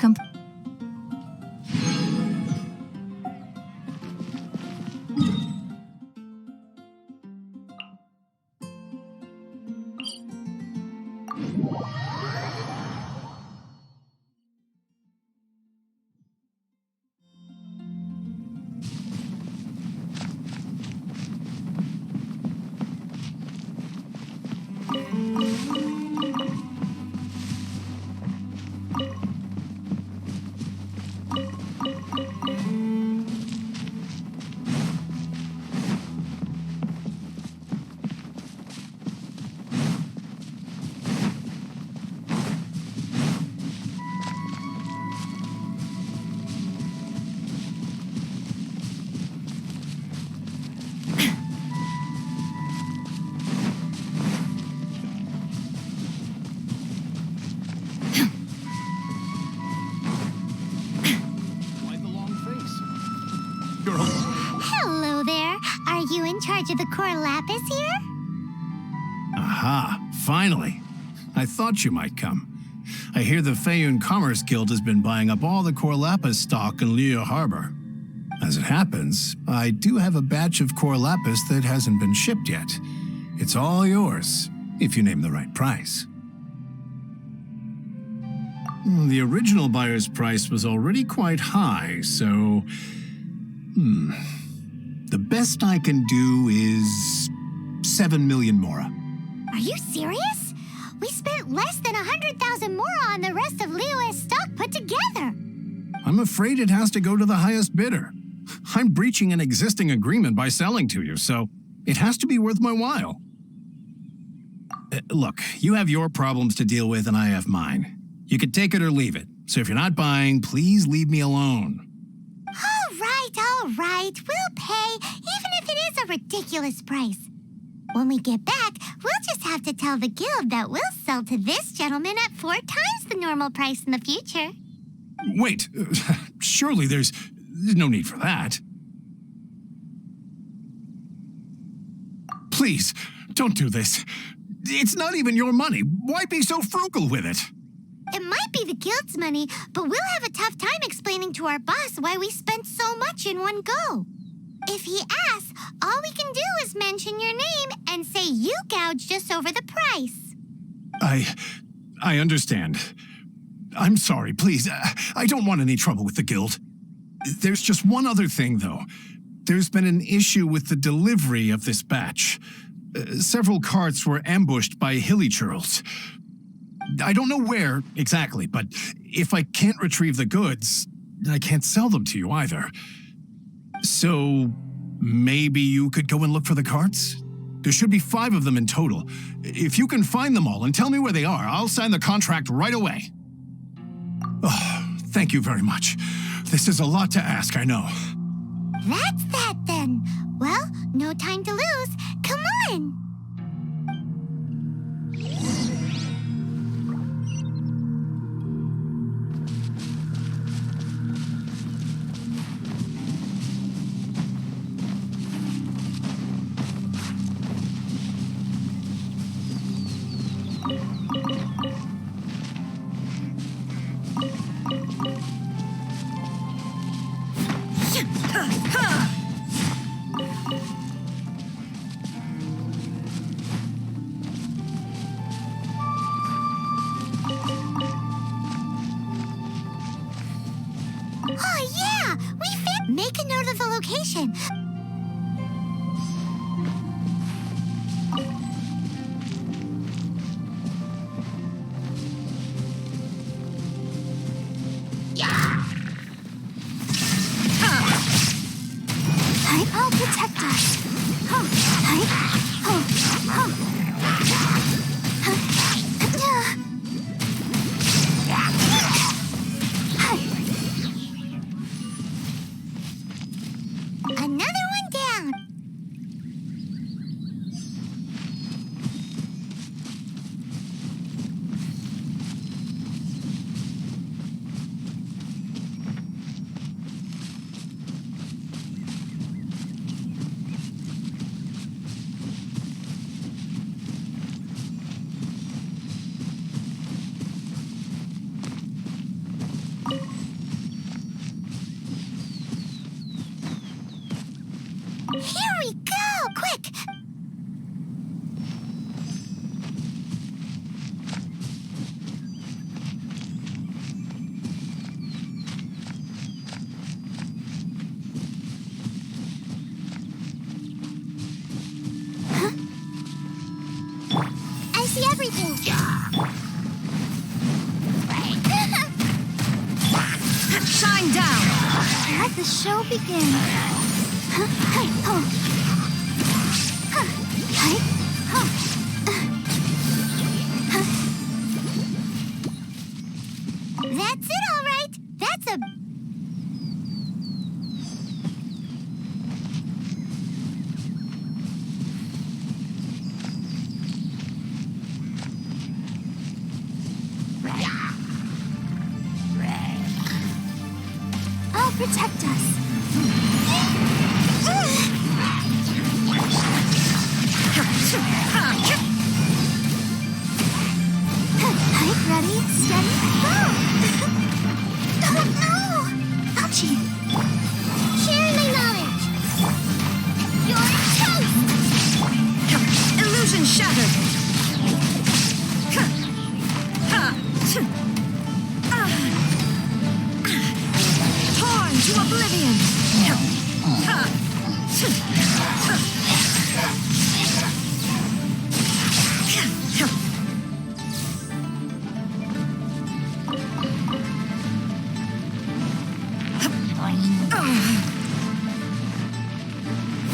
Hello there. Are you in charge of the core lapis here? Aha, finally. I thought you might come. I hear the Feyun Commerce Guild has been buying up all the core lapis stock in Leo Harbor. As it happens, I do have a batch of core lapis that hasn't been shipped yet. It's all yours, if you name the right price. The original buyer's price was already quite high, so... The best I can do is 7 million mora. Are you serious? We spent less than 100,000 more on the rest of Leo's stock put together. I'm afraid it has to go to the highest bidder. I'm breaching an existing agreement by selling to you, so it has to be worth my while. Look, you have your problems to deal with and I have mine. You can take it or leave it. So if you're not buying, please leave me alone. All right. We'll pay, even if it is a ridiculous price. When we get back, we'll just have to tell the guild that we'll sell to this gentleman at 4 times the normal price in the future. Wait, surely there's no need for that. Please, don't do this. It's not even your money. Why be so frugal with it? It might be the guild's money, but we'll have a tough time explaining to our boss why we spent so much in one go. If he asks, all we can do is mention your name and say you gouged us over the price. I understand. I'm sorry, please. I don't want any trouble with the guild. There's just one other thing, though. There's been an issue with the delivery of this batch. Several carts were ambushed by hilly churls. I don't know where exactly, but if I can't retrieve the goods, I can't sell them to you either. So maybe you could go and look for the carts? There should be 5 of them in total. If you can find them all and tell me where they are, I'll sign the contract right away. Oh, thank you very much. This is a lot to ask, I know. That's that then. Well, no time to lose. Come on. Another one down. Here we go! Quick! Huh? I see everything! Shine down! Let the show begin! Huh? Hey, oh. Huh. Hey, oh. Huh. That's it, all right. That's a... I'll protect us. Ready, steady, go! Oh no! Ouchie! Sharing my knowledge! You're toast! Illusion shattered! Torn to oblivion!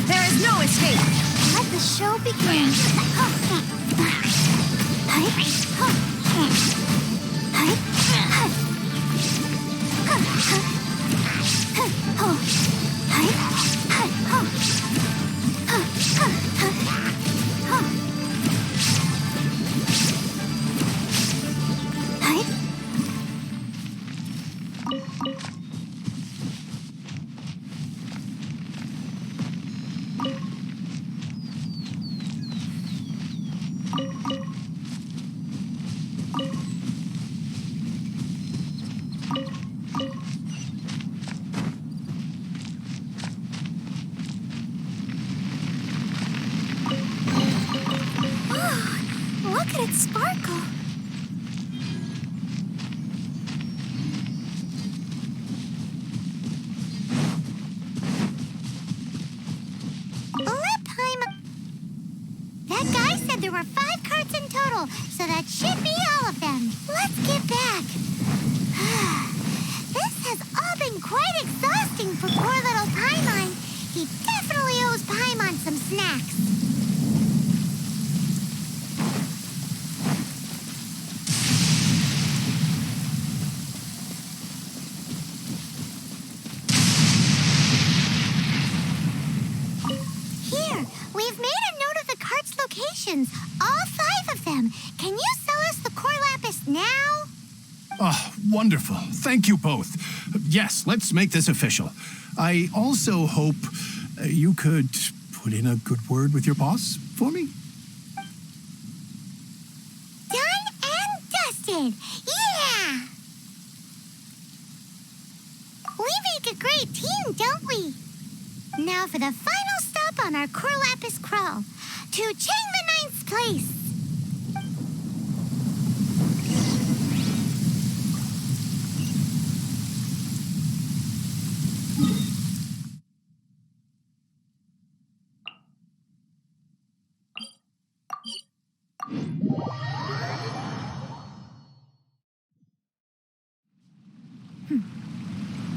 There is no escape! Let the show begin! Look at it sparkle. That guy said there were 5 carts in total, so that should be all of them. Let's get back. This has all been quite exhausting for poor little Paimon. He definitely owes Paimon some snacks. Here, we've made a note of the cart's locations, all 5 of them. Can you sell us the core lapis now? Oh, wonderful. Thank you both. Yes, let's make this official. I also hope you could put in a good word with your boss for me. Done and dusted. Yeah! We make a great team, don't we? Now for the final stop on our core lapis crawl. To Chang the Ninth's place.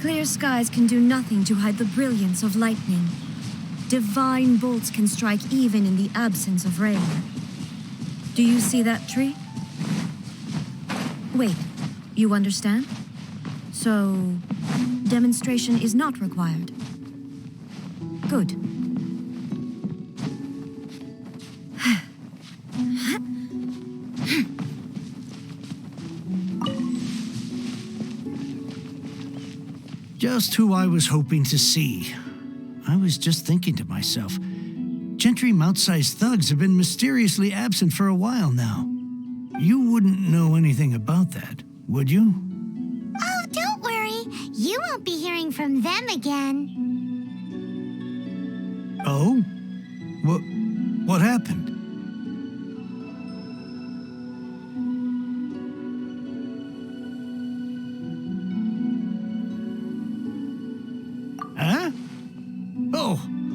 Clear skies can do nothing to hide the brilliance of lightning. Divine bolts can strike even in the absence of rain. Do you see that tree? Wait, you understand? So, demonstration is not required. Good. Just who I was hoping to see. I was just thinking to myself, Gentry mount-sized thugs have been mysteriously absent for a while now. You wouldn't know anything about that, would you? Oh, don't worry. You won't be hearing from them again. Oh? What happened? Huh?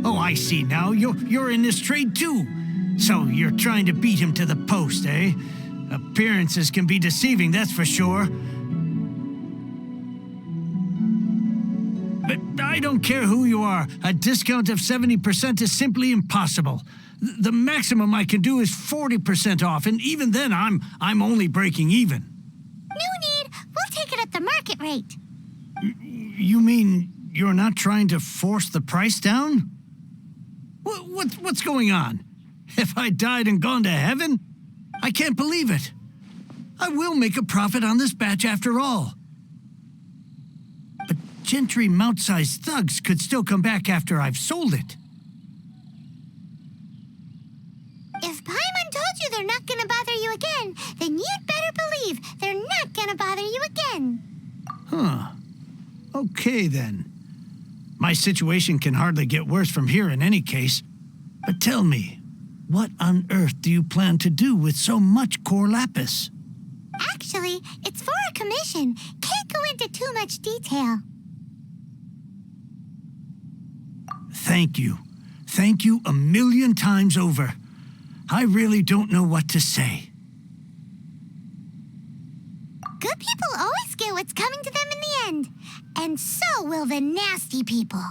Oh, I see now. You're in this trade too. So you're trying to beat him to the post, eh? Appearances can be deceiving, that's for sure. But I don't care who you are. A discount of 70% is simply impossible. The maximum I can do is 40% off, and even then I'm only breaking even. No need. We'll take it at the market rate. You mean you're not trying to force the price down? What's going on? Have I died and gone to heaven? I can't believe it. I will make a profit on this batch after all. But Gentry mount-sized thugs could still come back after I've sold it. If Paimon told you they're not gonna bother you again, then you'd better believe they're not gonna bother you again. Huh. Okay, then. My situation can hardly get worse from here in any case. But tell me, what on earth do you plan to do with so much core lapis? Actually, it's for a commission. Can't go into too much detail. Thank you. Thank you a million times over. I really don't know what to say. Good people always get what's coming to them in the end. And so will the nasty people.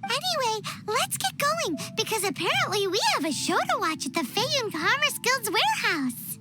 Anyway, let's get going, because apparently we have a show to watch at the Feiyun Commerce Guild's warehouse.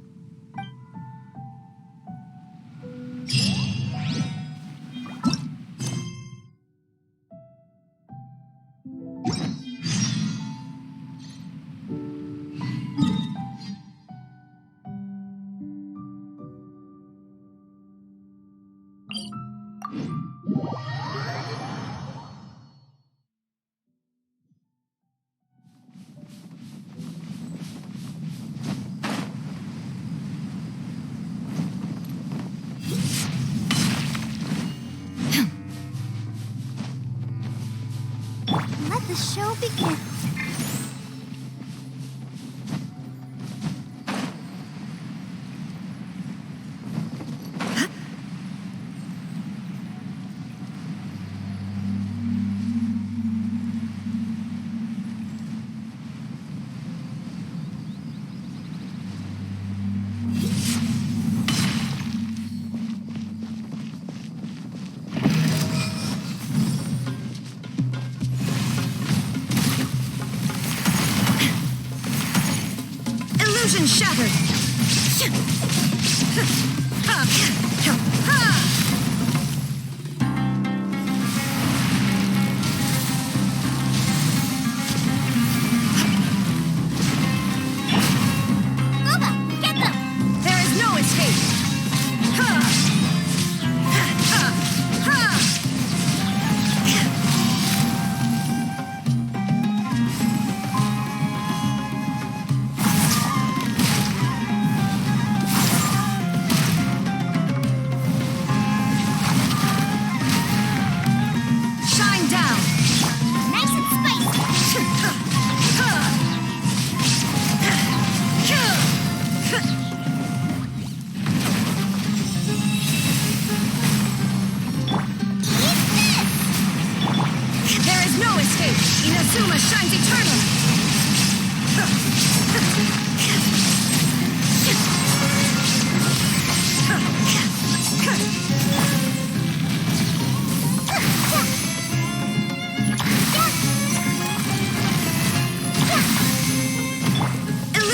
Let the show begin. Illusion shattered! Uba, get them! There is no escape!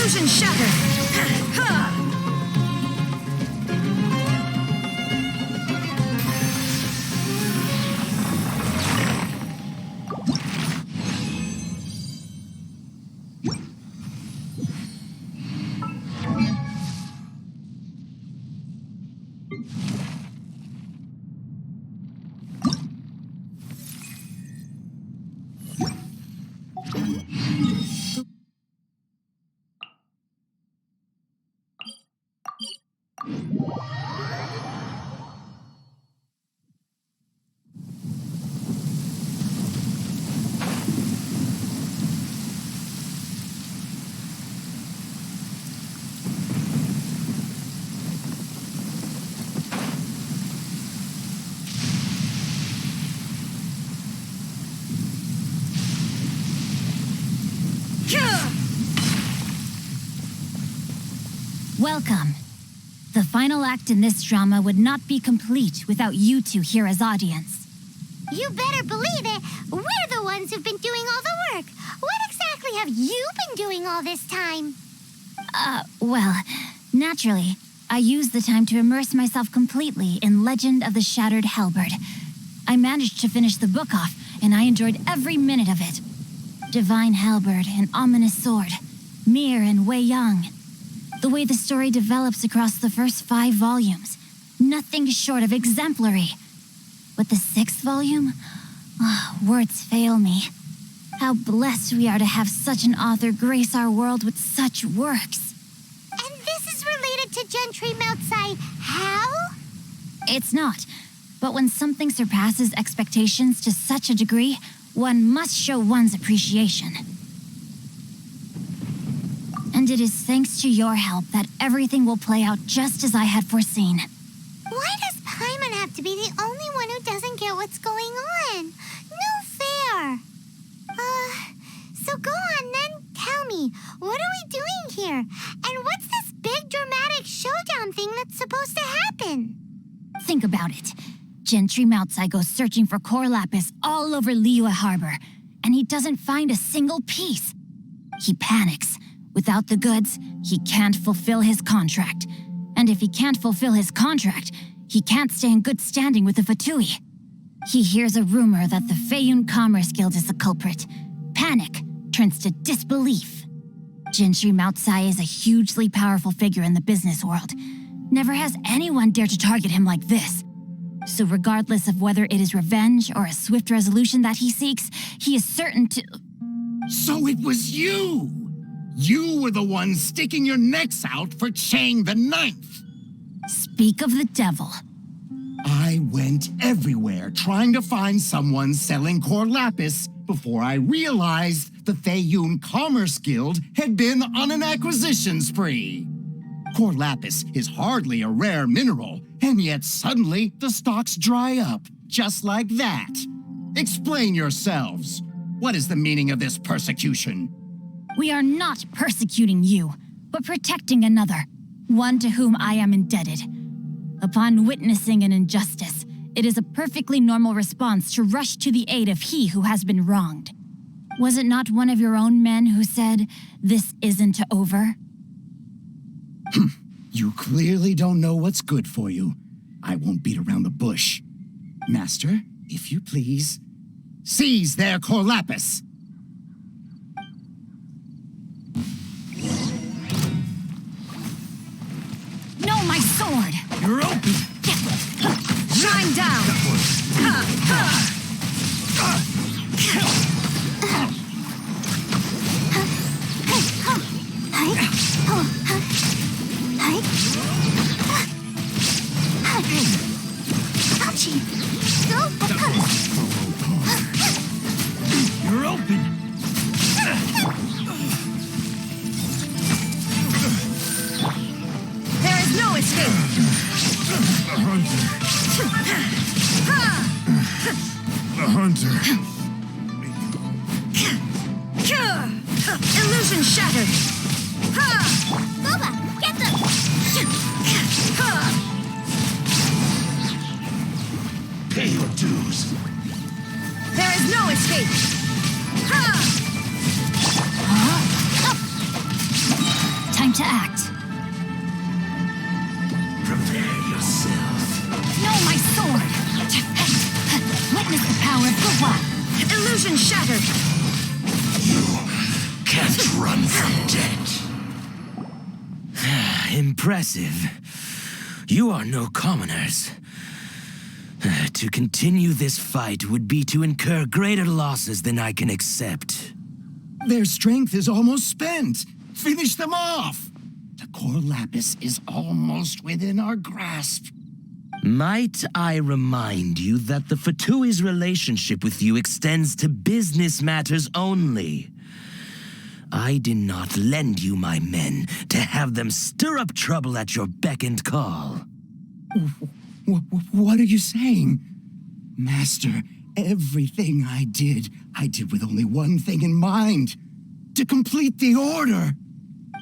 Illusion shattered! Welcome. The final act in this drama would not be complete without you two here as audience. You better believe it. We're the ones who've been doing all the work. What exactly have you been doing all this time? Well, naturally, I used the time to immerse myself completely in Legend of the Shattered Halberd. I managed to finish the book off, and I enjoyed every minute of it. Divine Halberd, an ominous sword. Mir and Wei Yang. The way the story develops across the first 5 volumes. Nothing short of exemplary. But the 6th volume? Words fail me. How blessed we are to have such an author grace our world with such works. And this is related to Gentry Moutsai. How? It's not. But when something surpasses expectations to such a degree, one must show one's appreciation. And it is thanks to your help that everything will play out just as I had foreseen. Why does Paimon have to be the only one who doesn't get what's going on? No fair. So go on then, tell me, what are we doing here? And what's this big dramatic showdown thing that's supposed to happen? Think about it. Gentry Moutsai goes searching for core lapis all over Liyue Harbor, and he doesn't find a single piece. He panics. Without the goods, he can't fulfill his contract. And if he can't fulfill his contract, he can't stay in good standing with the Fatui. He hears a rumor that the Feiyun Commerce Guild is the culprit. Panic turns to disbelief. Gentry Moutsai is a hugely powerful figure in the business world. Never has anyone dared to target him like this. So regardless of whether it is revenge or a swift resolution that he seeks, he is certain to... So it was you! You were the one sticking your necks out for Chang the Ninth. Speak of the devil. I went everywhere trying to find someone selling core lapis before I realized the Feiyun Commerce Guild had been on an acquisition spree. Core lapis is hardly a rare mineral, and yet suddenly the stocks dry up, just like that. Explain yourselves. What is the meaning of this persecution? We are not persecuting you, but protecting another, one to whom I am indebted. Upon witnessing an injustice, it is a perfectly normal response to rush to the aid of he who has been wronged. Was it not one of your own men who said, "This isn't over"? You clearly don't know what's good for you. I won't beat around the bush. Master, if you please, seize their core lapis. No, my sword! You're open! Shine down! Ouchie! Go! You're open! There is no escape! The hunter. Illusion shattered! Boba, get them! Pay your dues. There is no escape! to act. Prepare yourself. No, my sword! Witness the power of Guhua! Illusion shattered! You can't run from death. Impressive. You are no commoners. To continue this fight would be to incur greater losses than I can accept. Their strength is almost spent. Finish them off. The core lapis is almost within our grasp. Might I remind you that the Fatui's relationship with you extends to business matters only? I did not lend you my men to have them stir up trouble at your beck and call. What are you saying? Master, everything I did with only one thing in mind. To complete the order.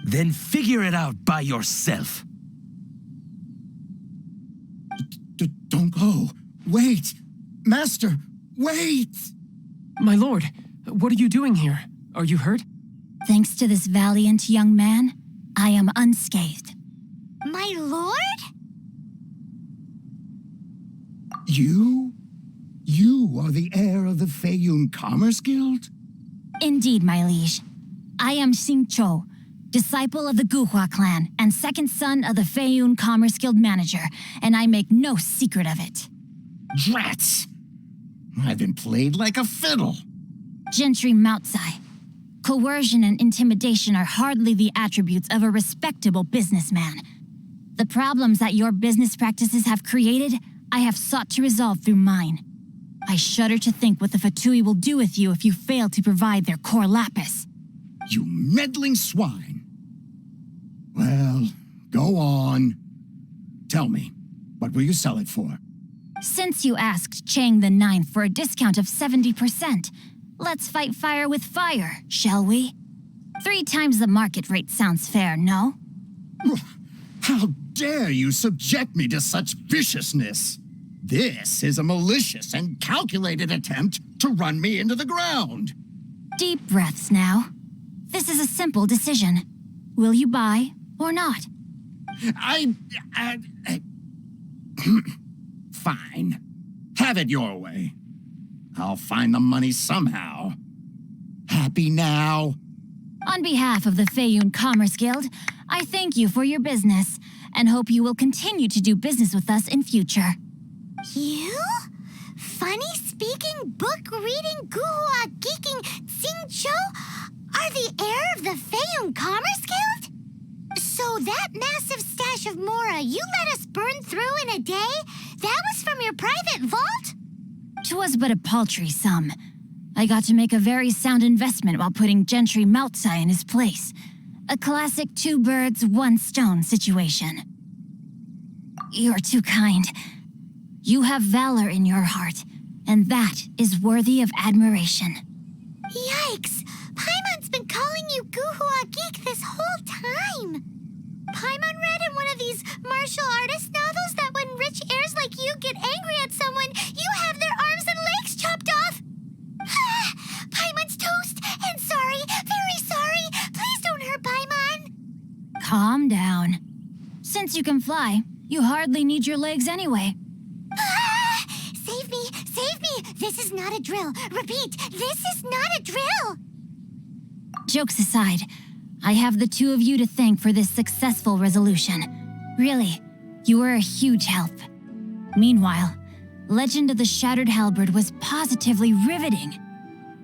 Then figure it out by yourself. Don't go. Wait. Master, wait! My lord, what are you doing here? Are you hurt? Thanks to this valiant young man, I am unscathed. My lord? You are the heir of the Feiyun Commerce Guild? Indeed, my liege. I am Xingqiu, disciple of the Guhua clan and second son of the Feiyun Commerce Guild manager, and I make no secret of it. Drats! I've been played like a fiddle. Gentry Moutsai. Coercion and intimidation are hardly the attributes of a respectable businessman. The problems that your business practices have created, I have sought to resolve through mine. I shudder to think what the Fatui will do with you if you fail to provide their core lapis. You meddling swine. Well, go on. Tell me, what will you sell it for? Since you asked Chang the Ninth for a discount of 70%, let's fight fire with fire, shall we? 3 times the market rate sounds fair, no? How dare you subject me to such viciousness? This is a malicious and calculated attempt to run me into the ground. Deep breaths now. This is a simple decision. Will you buy or not? Fine. Have it your way. I'll find the money somehow. Happy now? On behalf of the Feiyun Commerce Guild, I thank you for your business and hope you will continue to do business with us in future. You? Funny-speaking, book-reading, Guhua geeking Xingqiu are the heir of the Feiyun Commerce Guild? So that massive stash of Mora you let us burn through in a day, that was from your private vault? 'Twas but a paltry sum. I got to make a very sound investment while putting Gentry Moutsai in his place. A classic 2 birds, 1 stone situation. You're too kind. You have valor in your heart, and that is worthy of admiration. Yikes! Paimon's been calling you Guhua Geek this whole time. Paimon read in one of these martial artist novels that when rich heirs like you get angry at someone, you have their arms and legs chopped off. Paimon's toast, and sorry, very sorry. Please don't hurt Paimon. Calm down. Since you can fly, you hardly need your legs anyway. Save me, save me. This is not a drill. Repeat, this is not a drill. Jokes aside, I have the 2 of you to thank for this successful resolution. Really, you were a huge help. Meanwhile, Legend of the Shattered Halberd was positively riveting.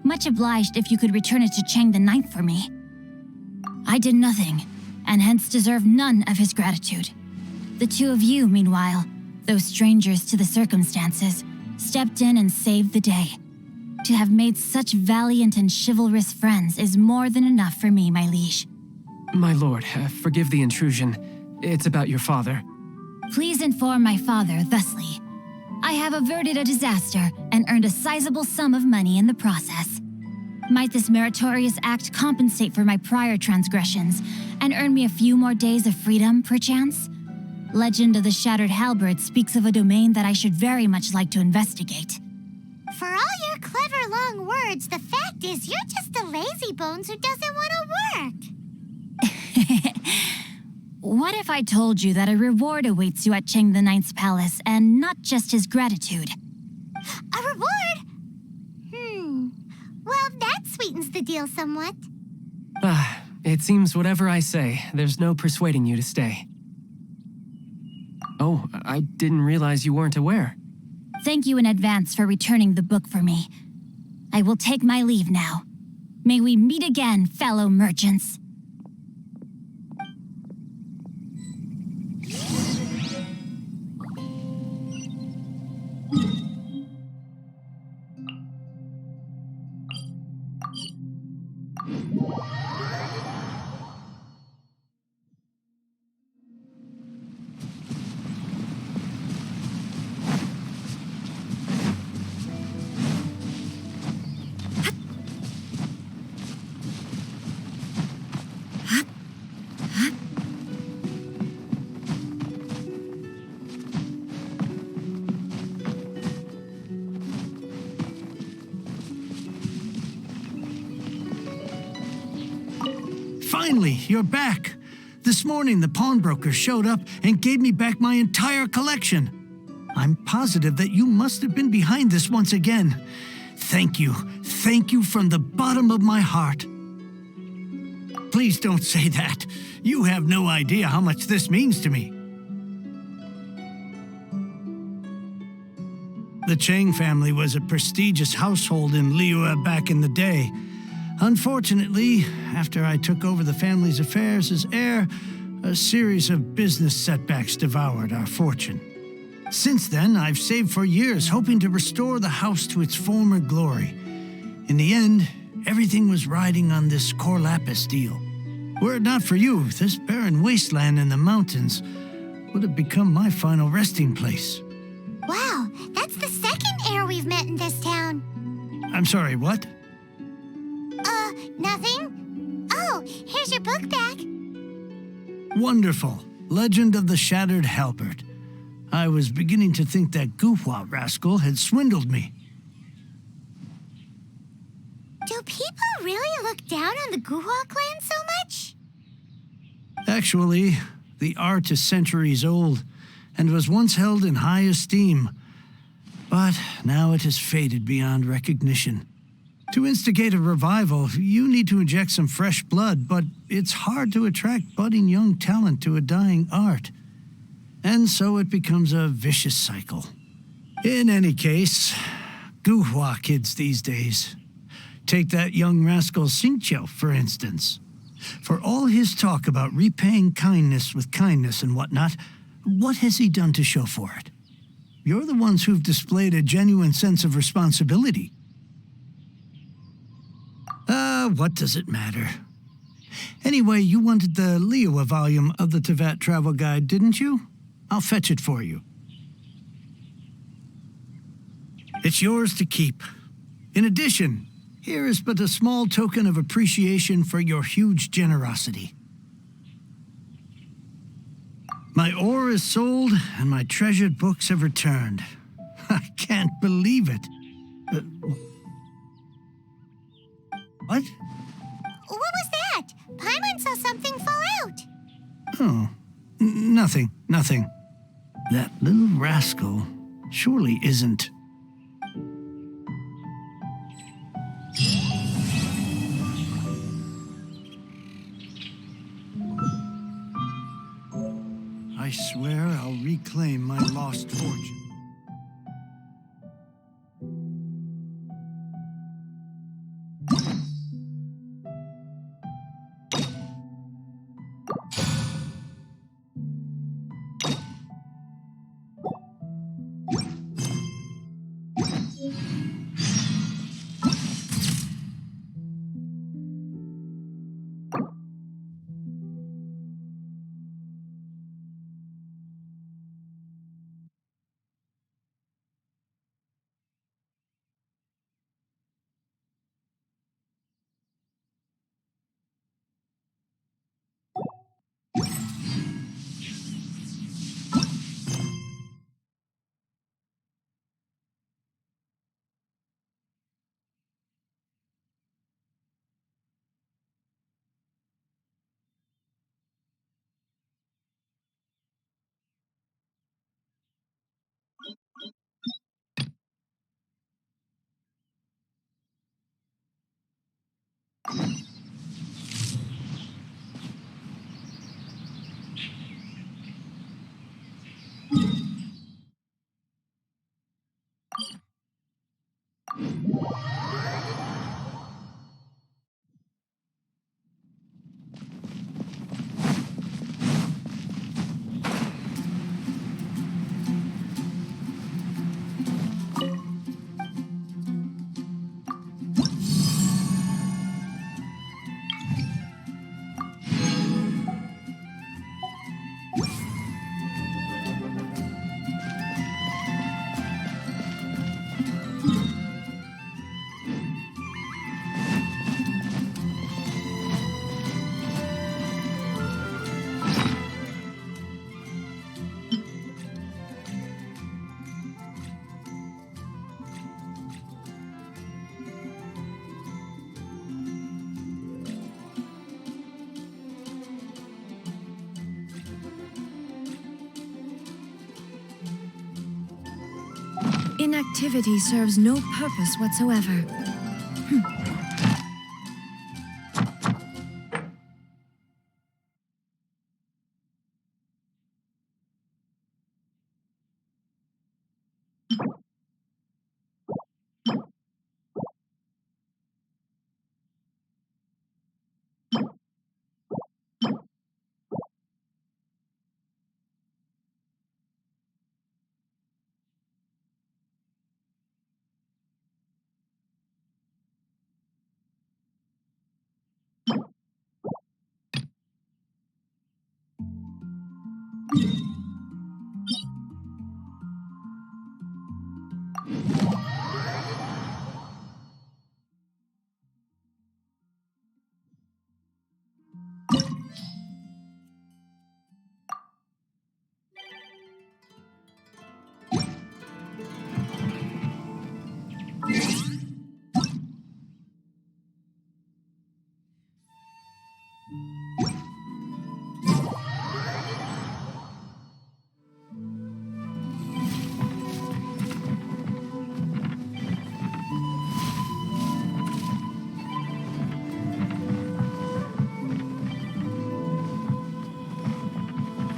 Much obliged if you could return it to Chang the Ninth for me. I did nothing, and hence deserve none of his gratitude. The 2 of you, meanwhile, though strangers to the circumstances, stepped in and saved the day. To have made such valiant and chivalrous friends is more than enough for me, my liege. My lord, forgive the intrusion. It's about your father. Please inform my father thusly. I have averted a disaster and earned a sizable sum of money in the process. Might this meritorious act compensate for my prior transgressions and earn me a few more days of freedom, perchance? Legend of the Shattered Halberd speaks of a domain that I should very much like to investigate. For all your clever long words, the fact is you're just a lazy bones who doesn't want to work. What if I told you that a reward awaits you at Cheng the Ninth's palace, and not just his gratitude? A reward? Well, that sweetens the deal somewhat. It seems whatever I say, there's no persuading you to stay. Oh, I didn't realize you weren't aware. Thank you in advance for returning the book for me. I will take my leave now. May we meet again, fellow merchants. Finally, you're back. This morning, the pawnbroker showed up and gave me back my entire collection. I'm positive that you must have been behind this once again. Thank you. Thank you from the bottom of my heart. Please don't say that. You have no idea how much this means to me. The Chang family was a prestigious household in Liyue back in the day. Unfortunately, after I took over the family's affairs as heir, a series of business setbacks devoured our fortune. Since then, I've saved for years, hoping to restore the house to its former glory. In the end, everything was riding on this core lapis deal. Were it not for you, this barren wasteland in the mountains would have become my final resting place. Wow, that's the second heir we've met in this town. I'm sorry, what? Nothing? Oh, here's your book back. Wonderful. Legend of the Shattered Halberd. I was beginning to think that Guhua rascal had swindled me. Do people really look down on the Guhua clan so much? Actually, the art is centuries old and was once held in high esteem. But now it has faded beyond recognition. To instigate a revival, you need to inject some fresh blood, but it's hard to attract budding young talent to a dying art. And so it becomes a vicious cycle. In any case, Guhua kids these days. Take that young rascal Xingqiu, for instance. For all his talk about repaying kindness with kindness and whatnot, what has he done to show for it? You're the ones who've displayed a genuine sense of responsibility. What does it matter? Anyway, you wanted the Liyue volume of the Tevat travel guide, didn't you? I'll fetch it for you. It's yours to keep. In addition, here is but a small token of appreciation for your huge generosity. My ore is sold, and my treasured books have returned. I can't believe it. What? What was that? Paimon saw something fall out. Oh, nothing. That little rascal surely isn't. I swear I'll reclaim my lost fortune. inactivity serves no purpose whatsoever.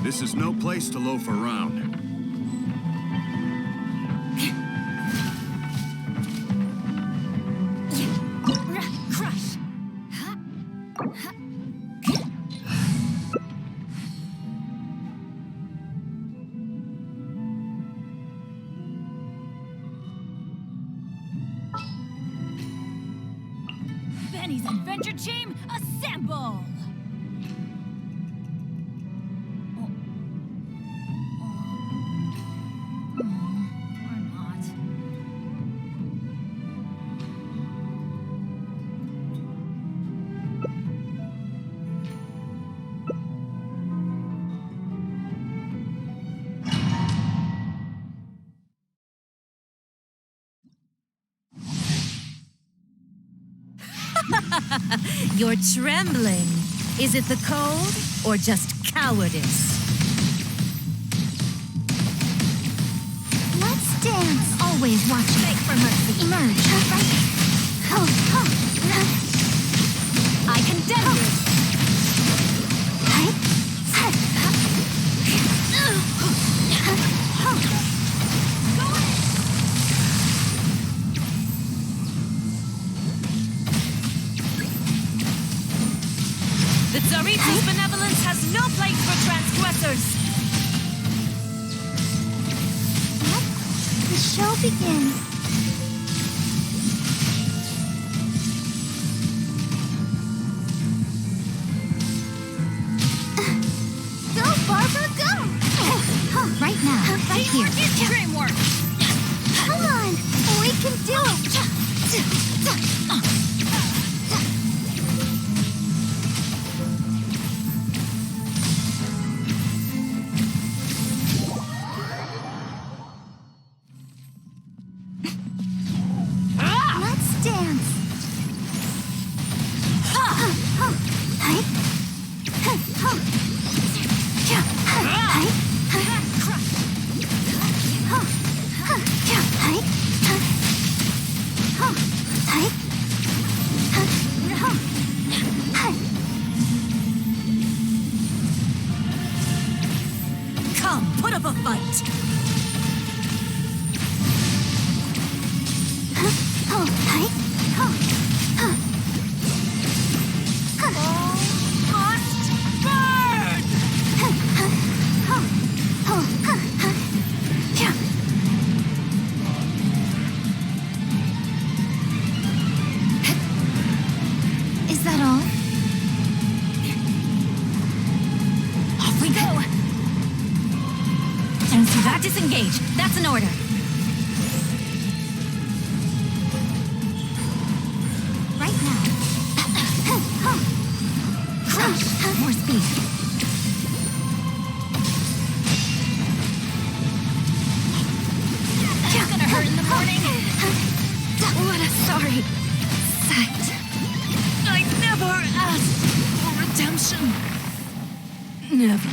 This is no place to loaf around. Crush! Benny's adventure team, assemble! You're trembling. Is it the cold or just cowardice? Let's dance. Always watching. Beg for mercy. Emerge. I condemn you. The Tsarita's benevolence has no place for transgressors. Let the show begin. Go, Barbara, go! Right now, right here. Dreamwork. Come on, we can do it. Let's dance. Come, put up a fight. Is that all? Off we go. And see that disengage. That's an order. Right now. Crush. More speed. It's gonna hurt in the morning. What a sorry sight. I never asked for redemption. Never.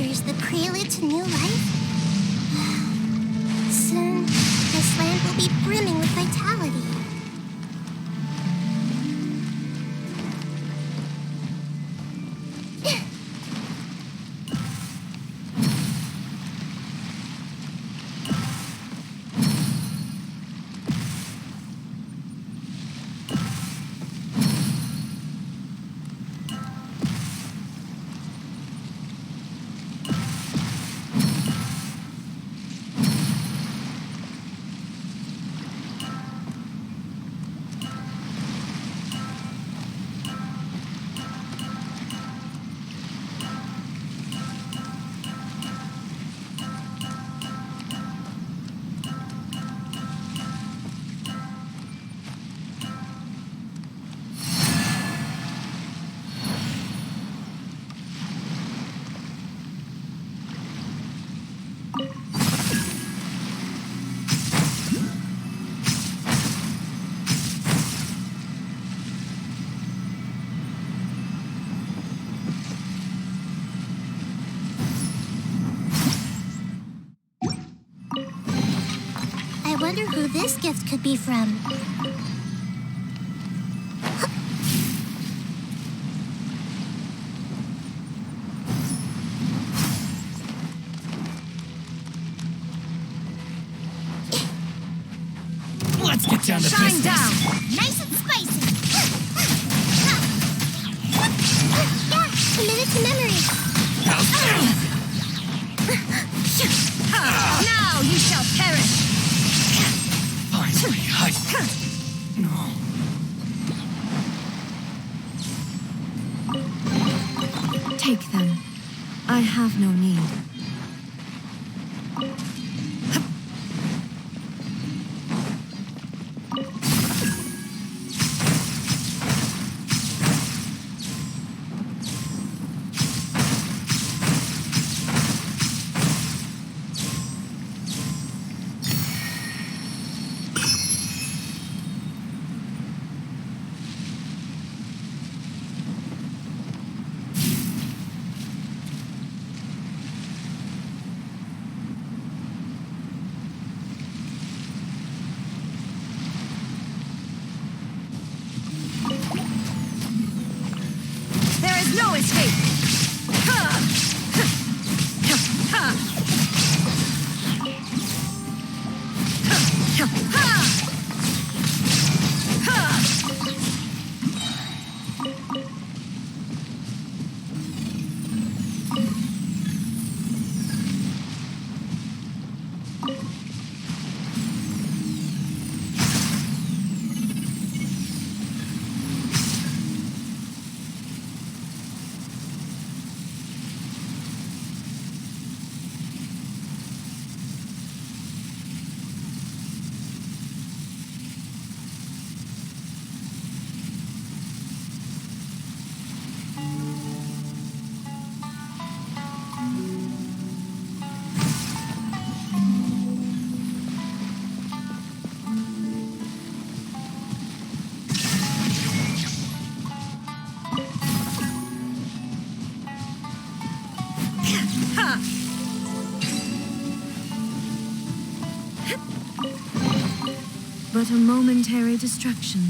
flowers, the prelude to new life? Soon, this land will be brimming with vitality. I wonder who this gift could be from. Let's get down to Shine business. down! Nice and spicy! Yeah, commit it to memory. Now you shall perish! Finally, Take them. I have no need. There is no escape! But a momentary distraction.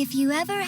If you ever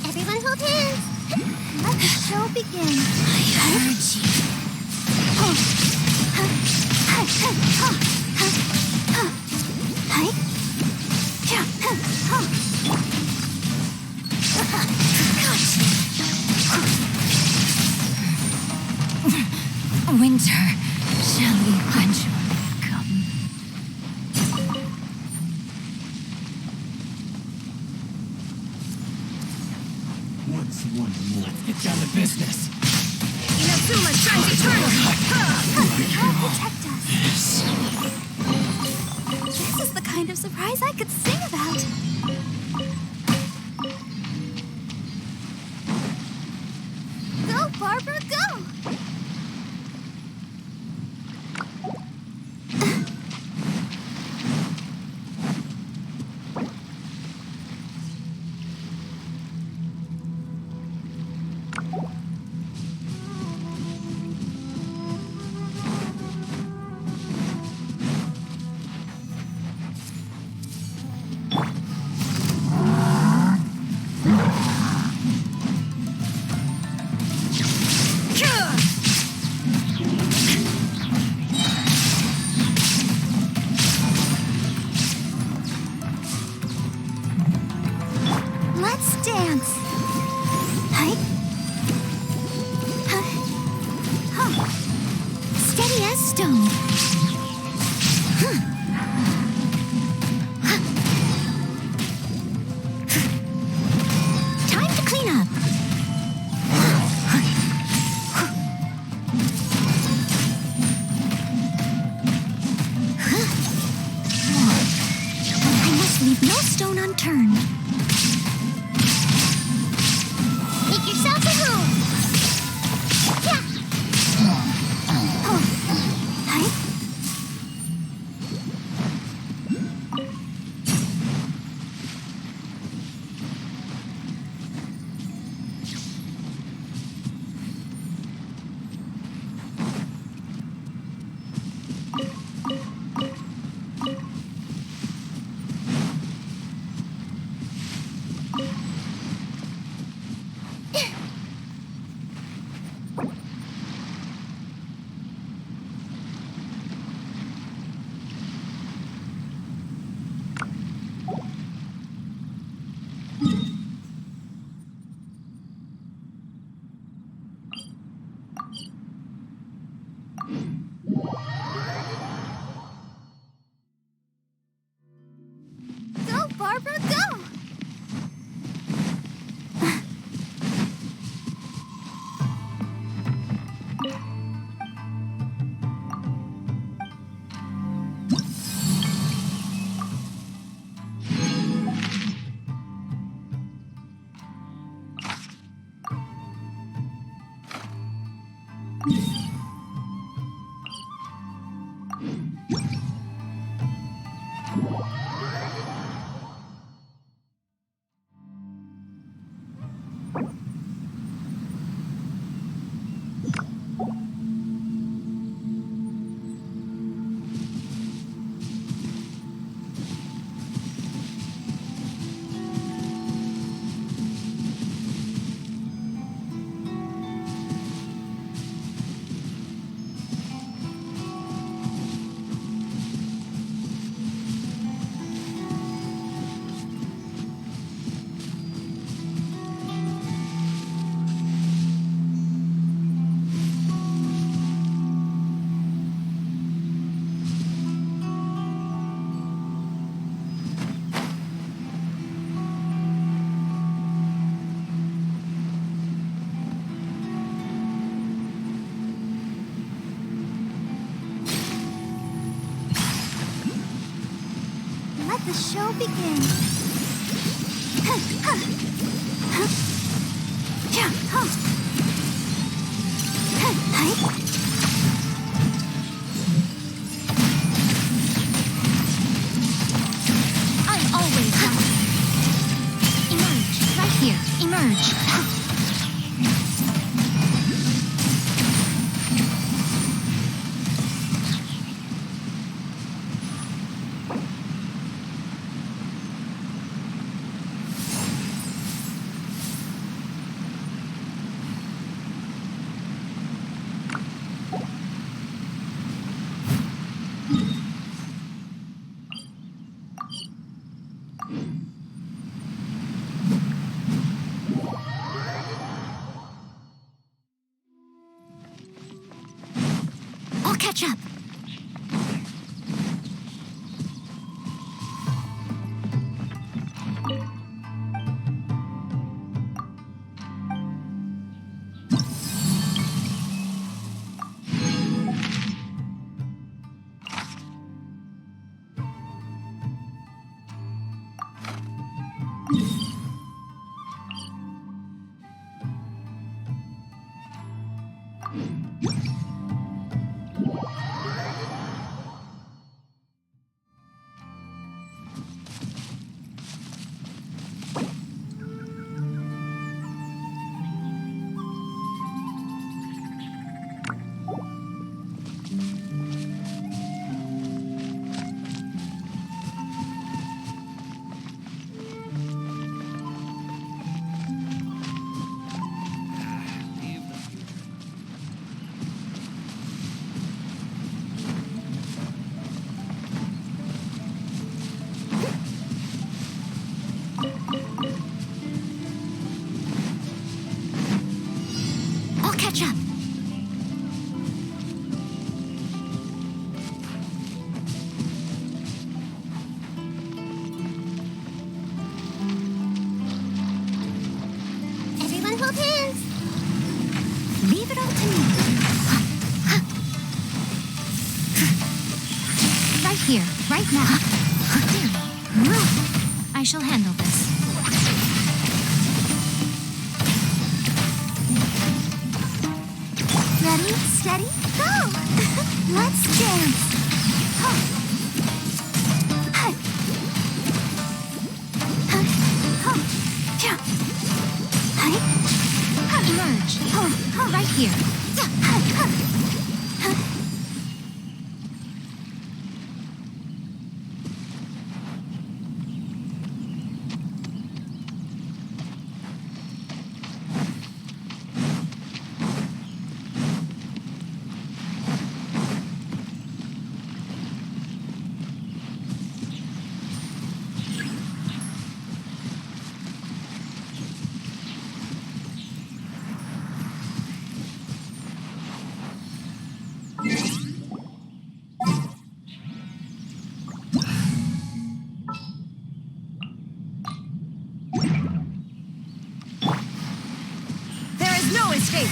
Everyone hold hands. Let the show begin. I heard you. Winter shall eventually come. What's one more? Let's get down to business. Inazuma shines eternal. Protect us. This is the kind of surprise I could sing about. Go, Barbara, go! Let's dance. Steady as stone. Time to clean up. I must leave no stone unturned. Make yourself at home. Yeah. Oh. Hi. Go, Barbara, go! the show begins. I'm always right. Emerge, right here. Emerge. I'll catch up. I'll catch up. Everyone hold hands. Leave it all to me. Right here, right now. I shall handle this. Ready, steady, go! Let's dance. Emerge. Right here. There is no escape.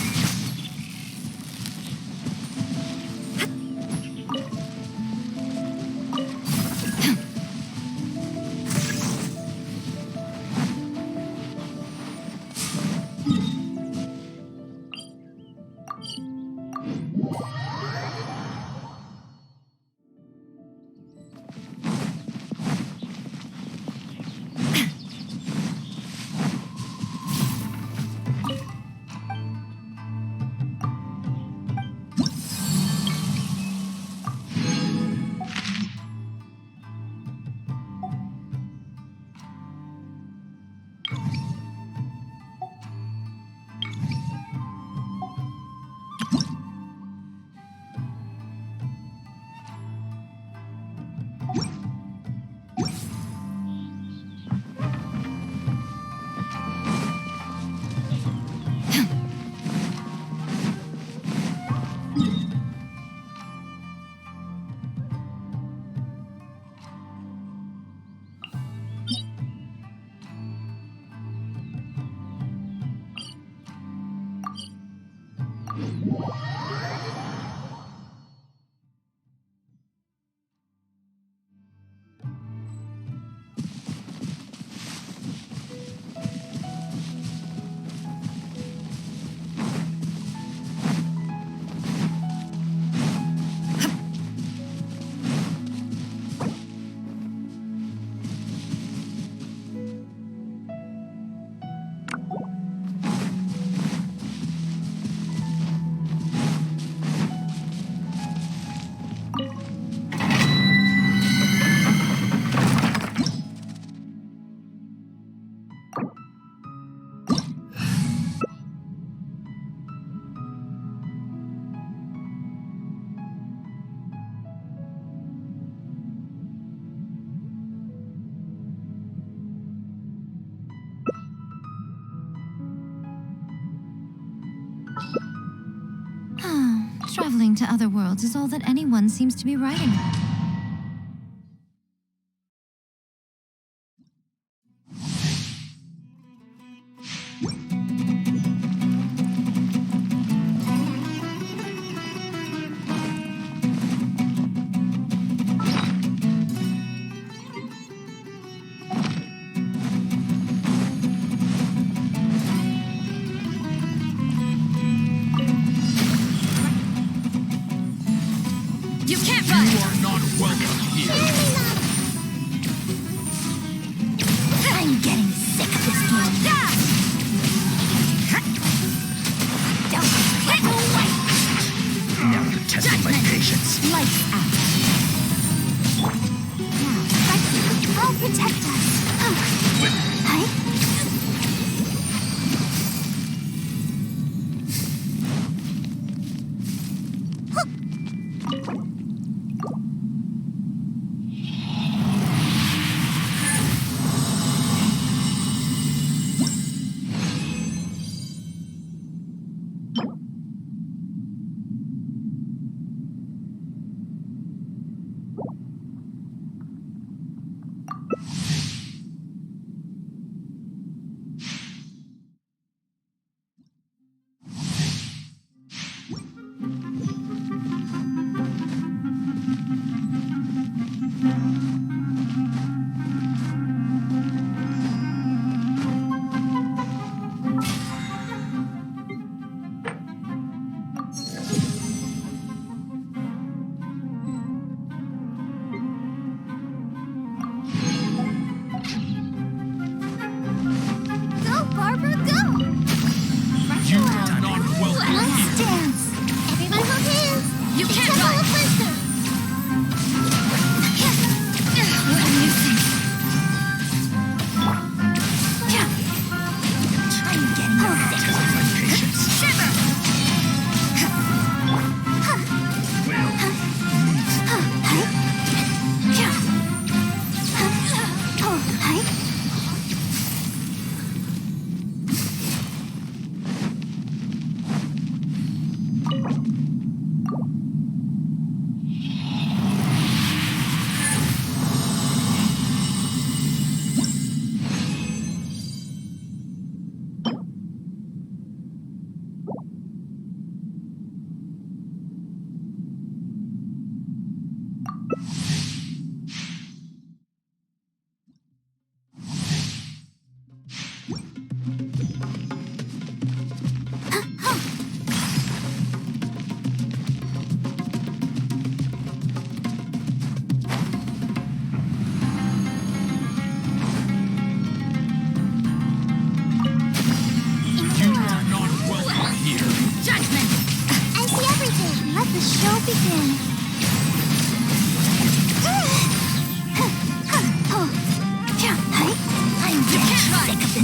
Traveling to other worlds is all that anyone seems to be writing about. You can't run! You are not welcome here. I'm getting sick of this game. Don't get away! Now you're testing my patience. Lights out. Now, right here. I'll protect us. Hi.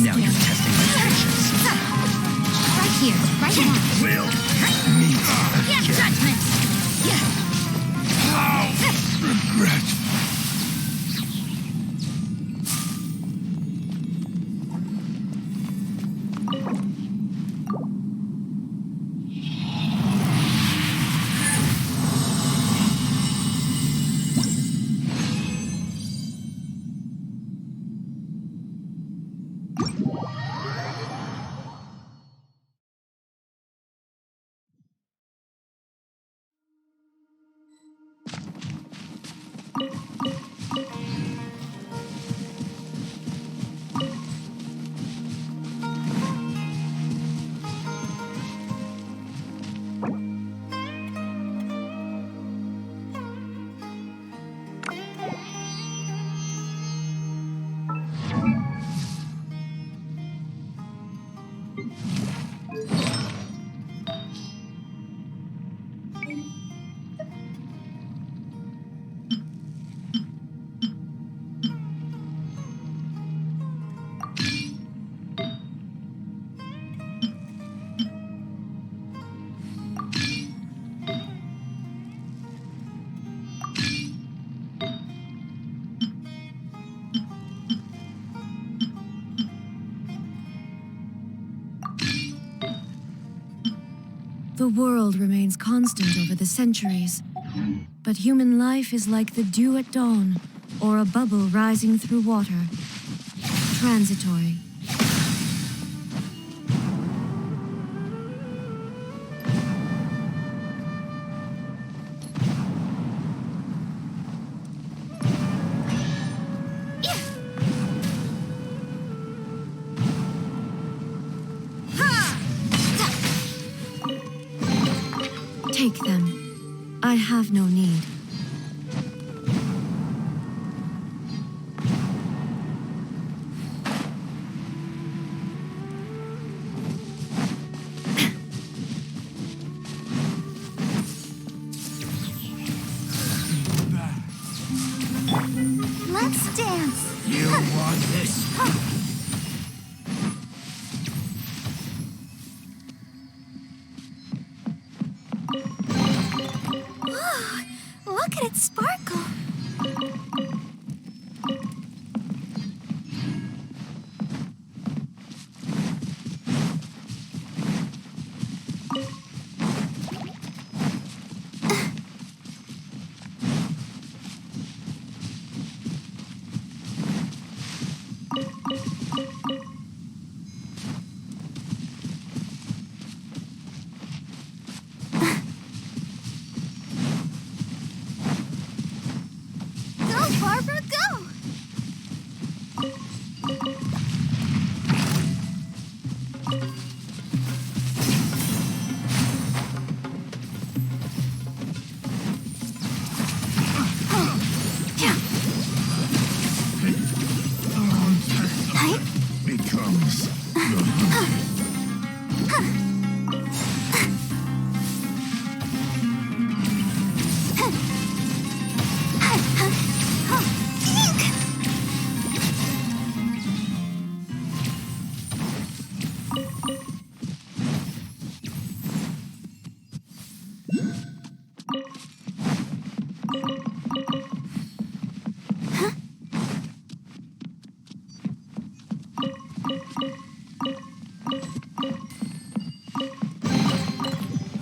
Now you're testing my patience. Right here, right now. Will meet Judgment. Regret. The world remains constant over the centuries, but human life is like the dew at dawn, or a bubble rising through water. Transitory. Take them. I have no need. Let's dance. You want this? Oh, look at it sparkle. Go, Barbara, go! Becomes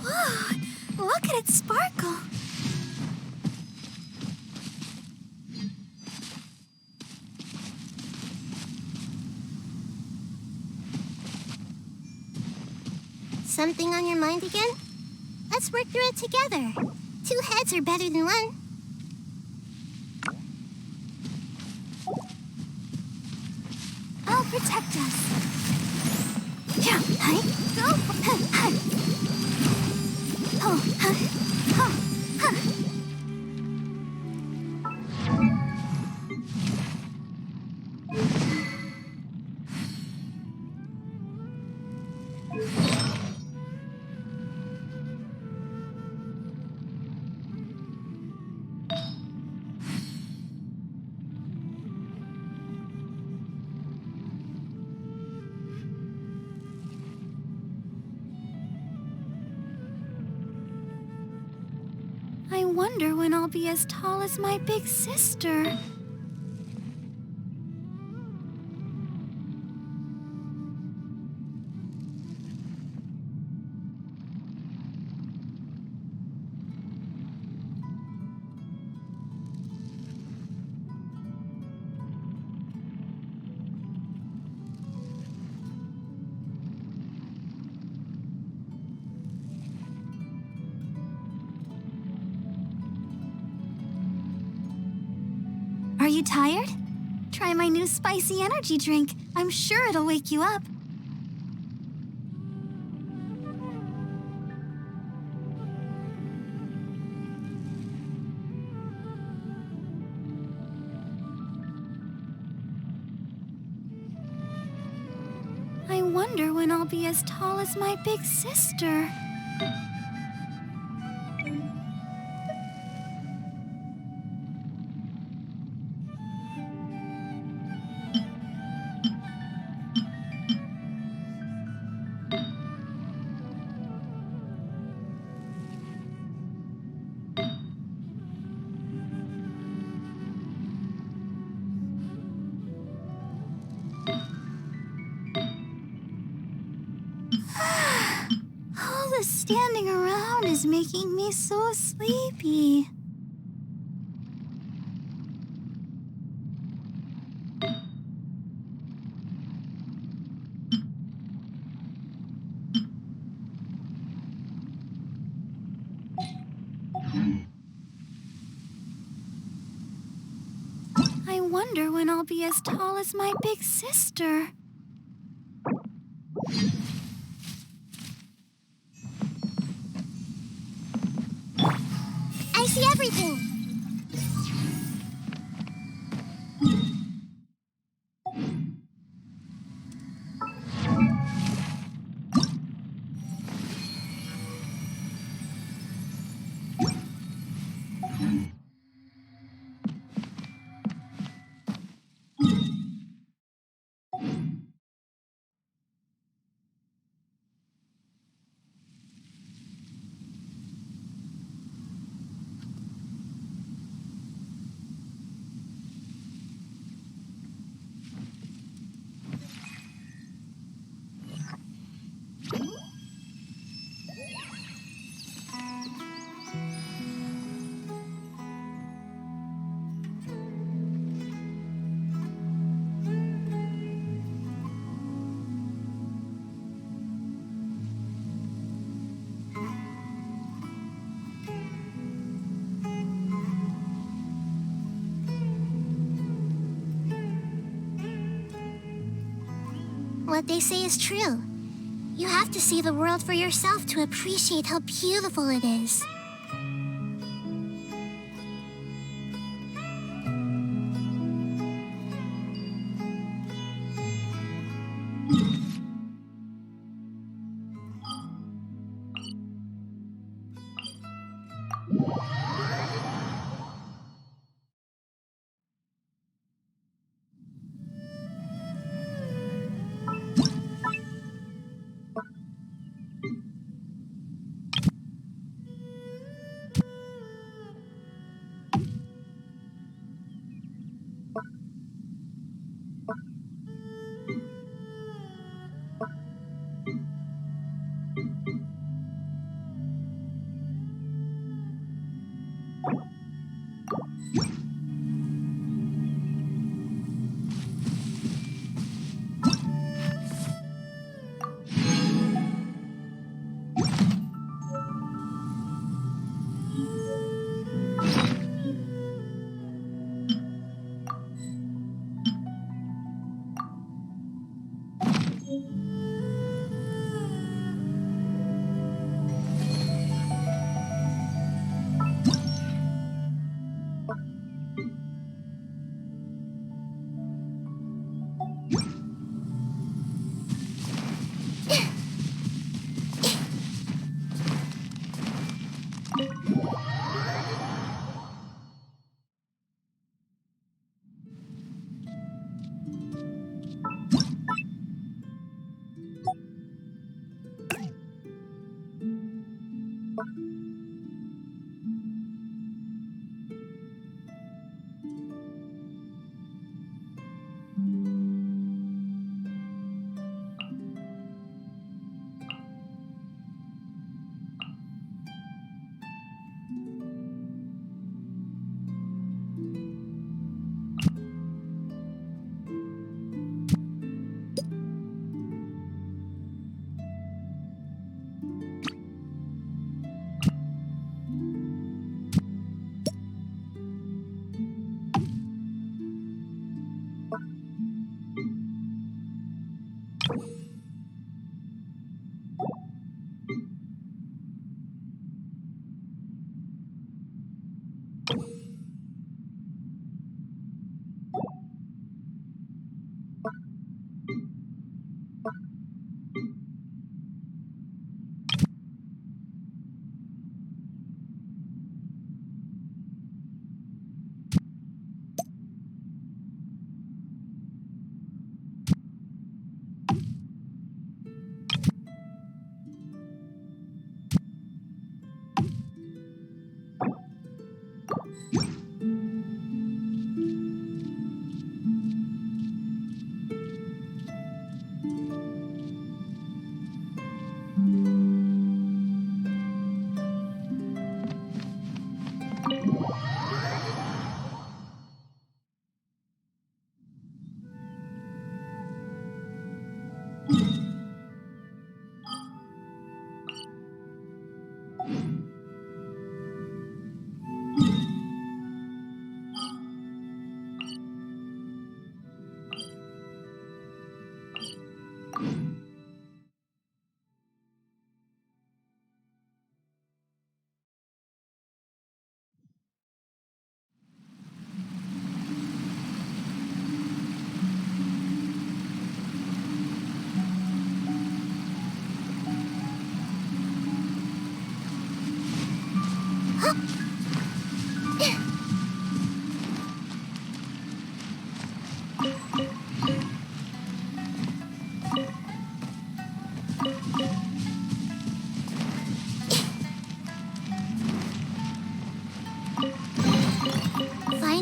Whoa, look at it sparkle. Something on your mind again? Let's work through it together. 2 heads are better than 1. I'll protect us. Yeah, hi, go. Oh, I wonder when I'll be as tall as my big sister. Are you tired? Try my new spicy energy drink. I'm sure it'll wake you up. I wonder when I'll be as tall as my big sister. All the standing around is making me so sleepy. I wonder when I'll be as tall as my big sister. I see everything. What they say is true. You have to see the world for yourself to appreciate how beautiful it is.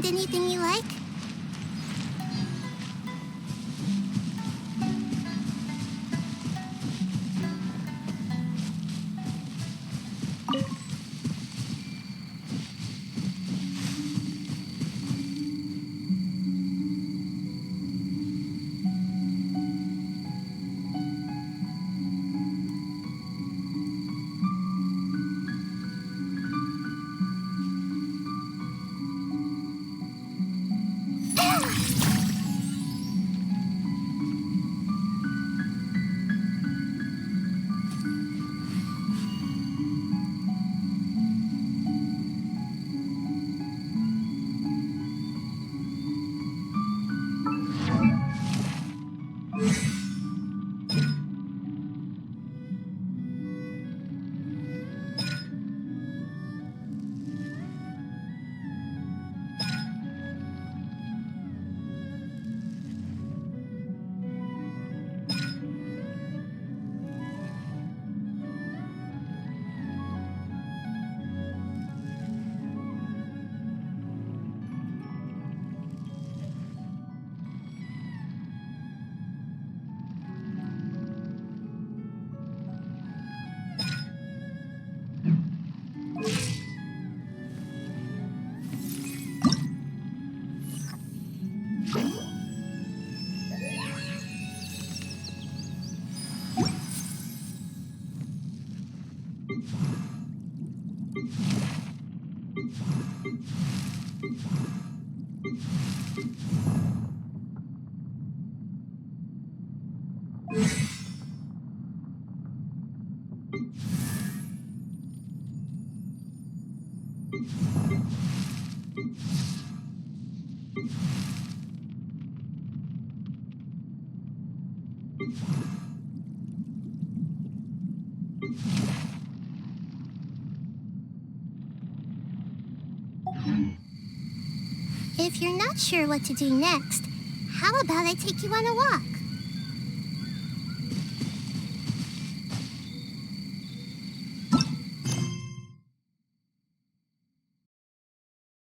find anything you like? If you're not sure what to do next, how about I take you on a walk?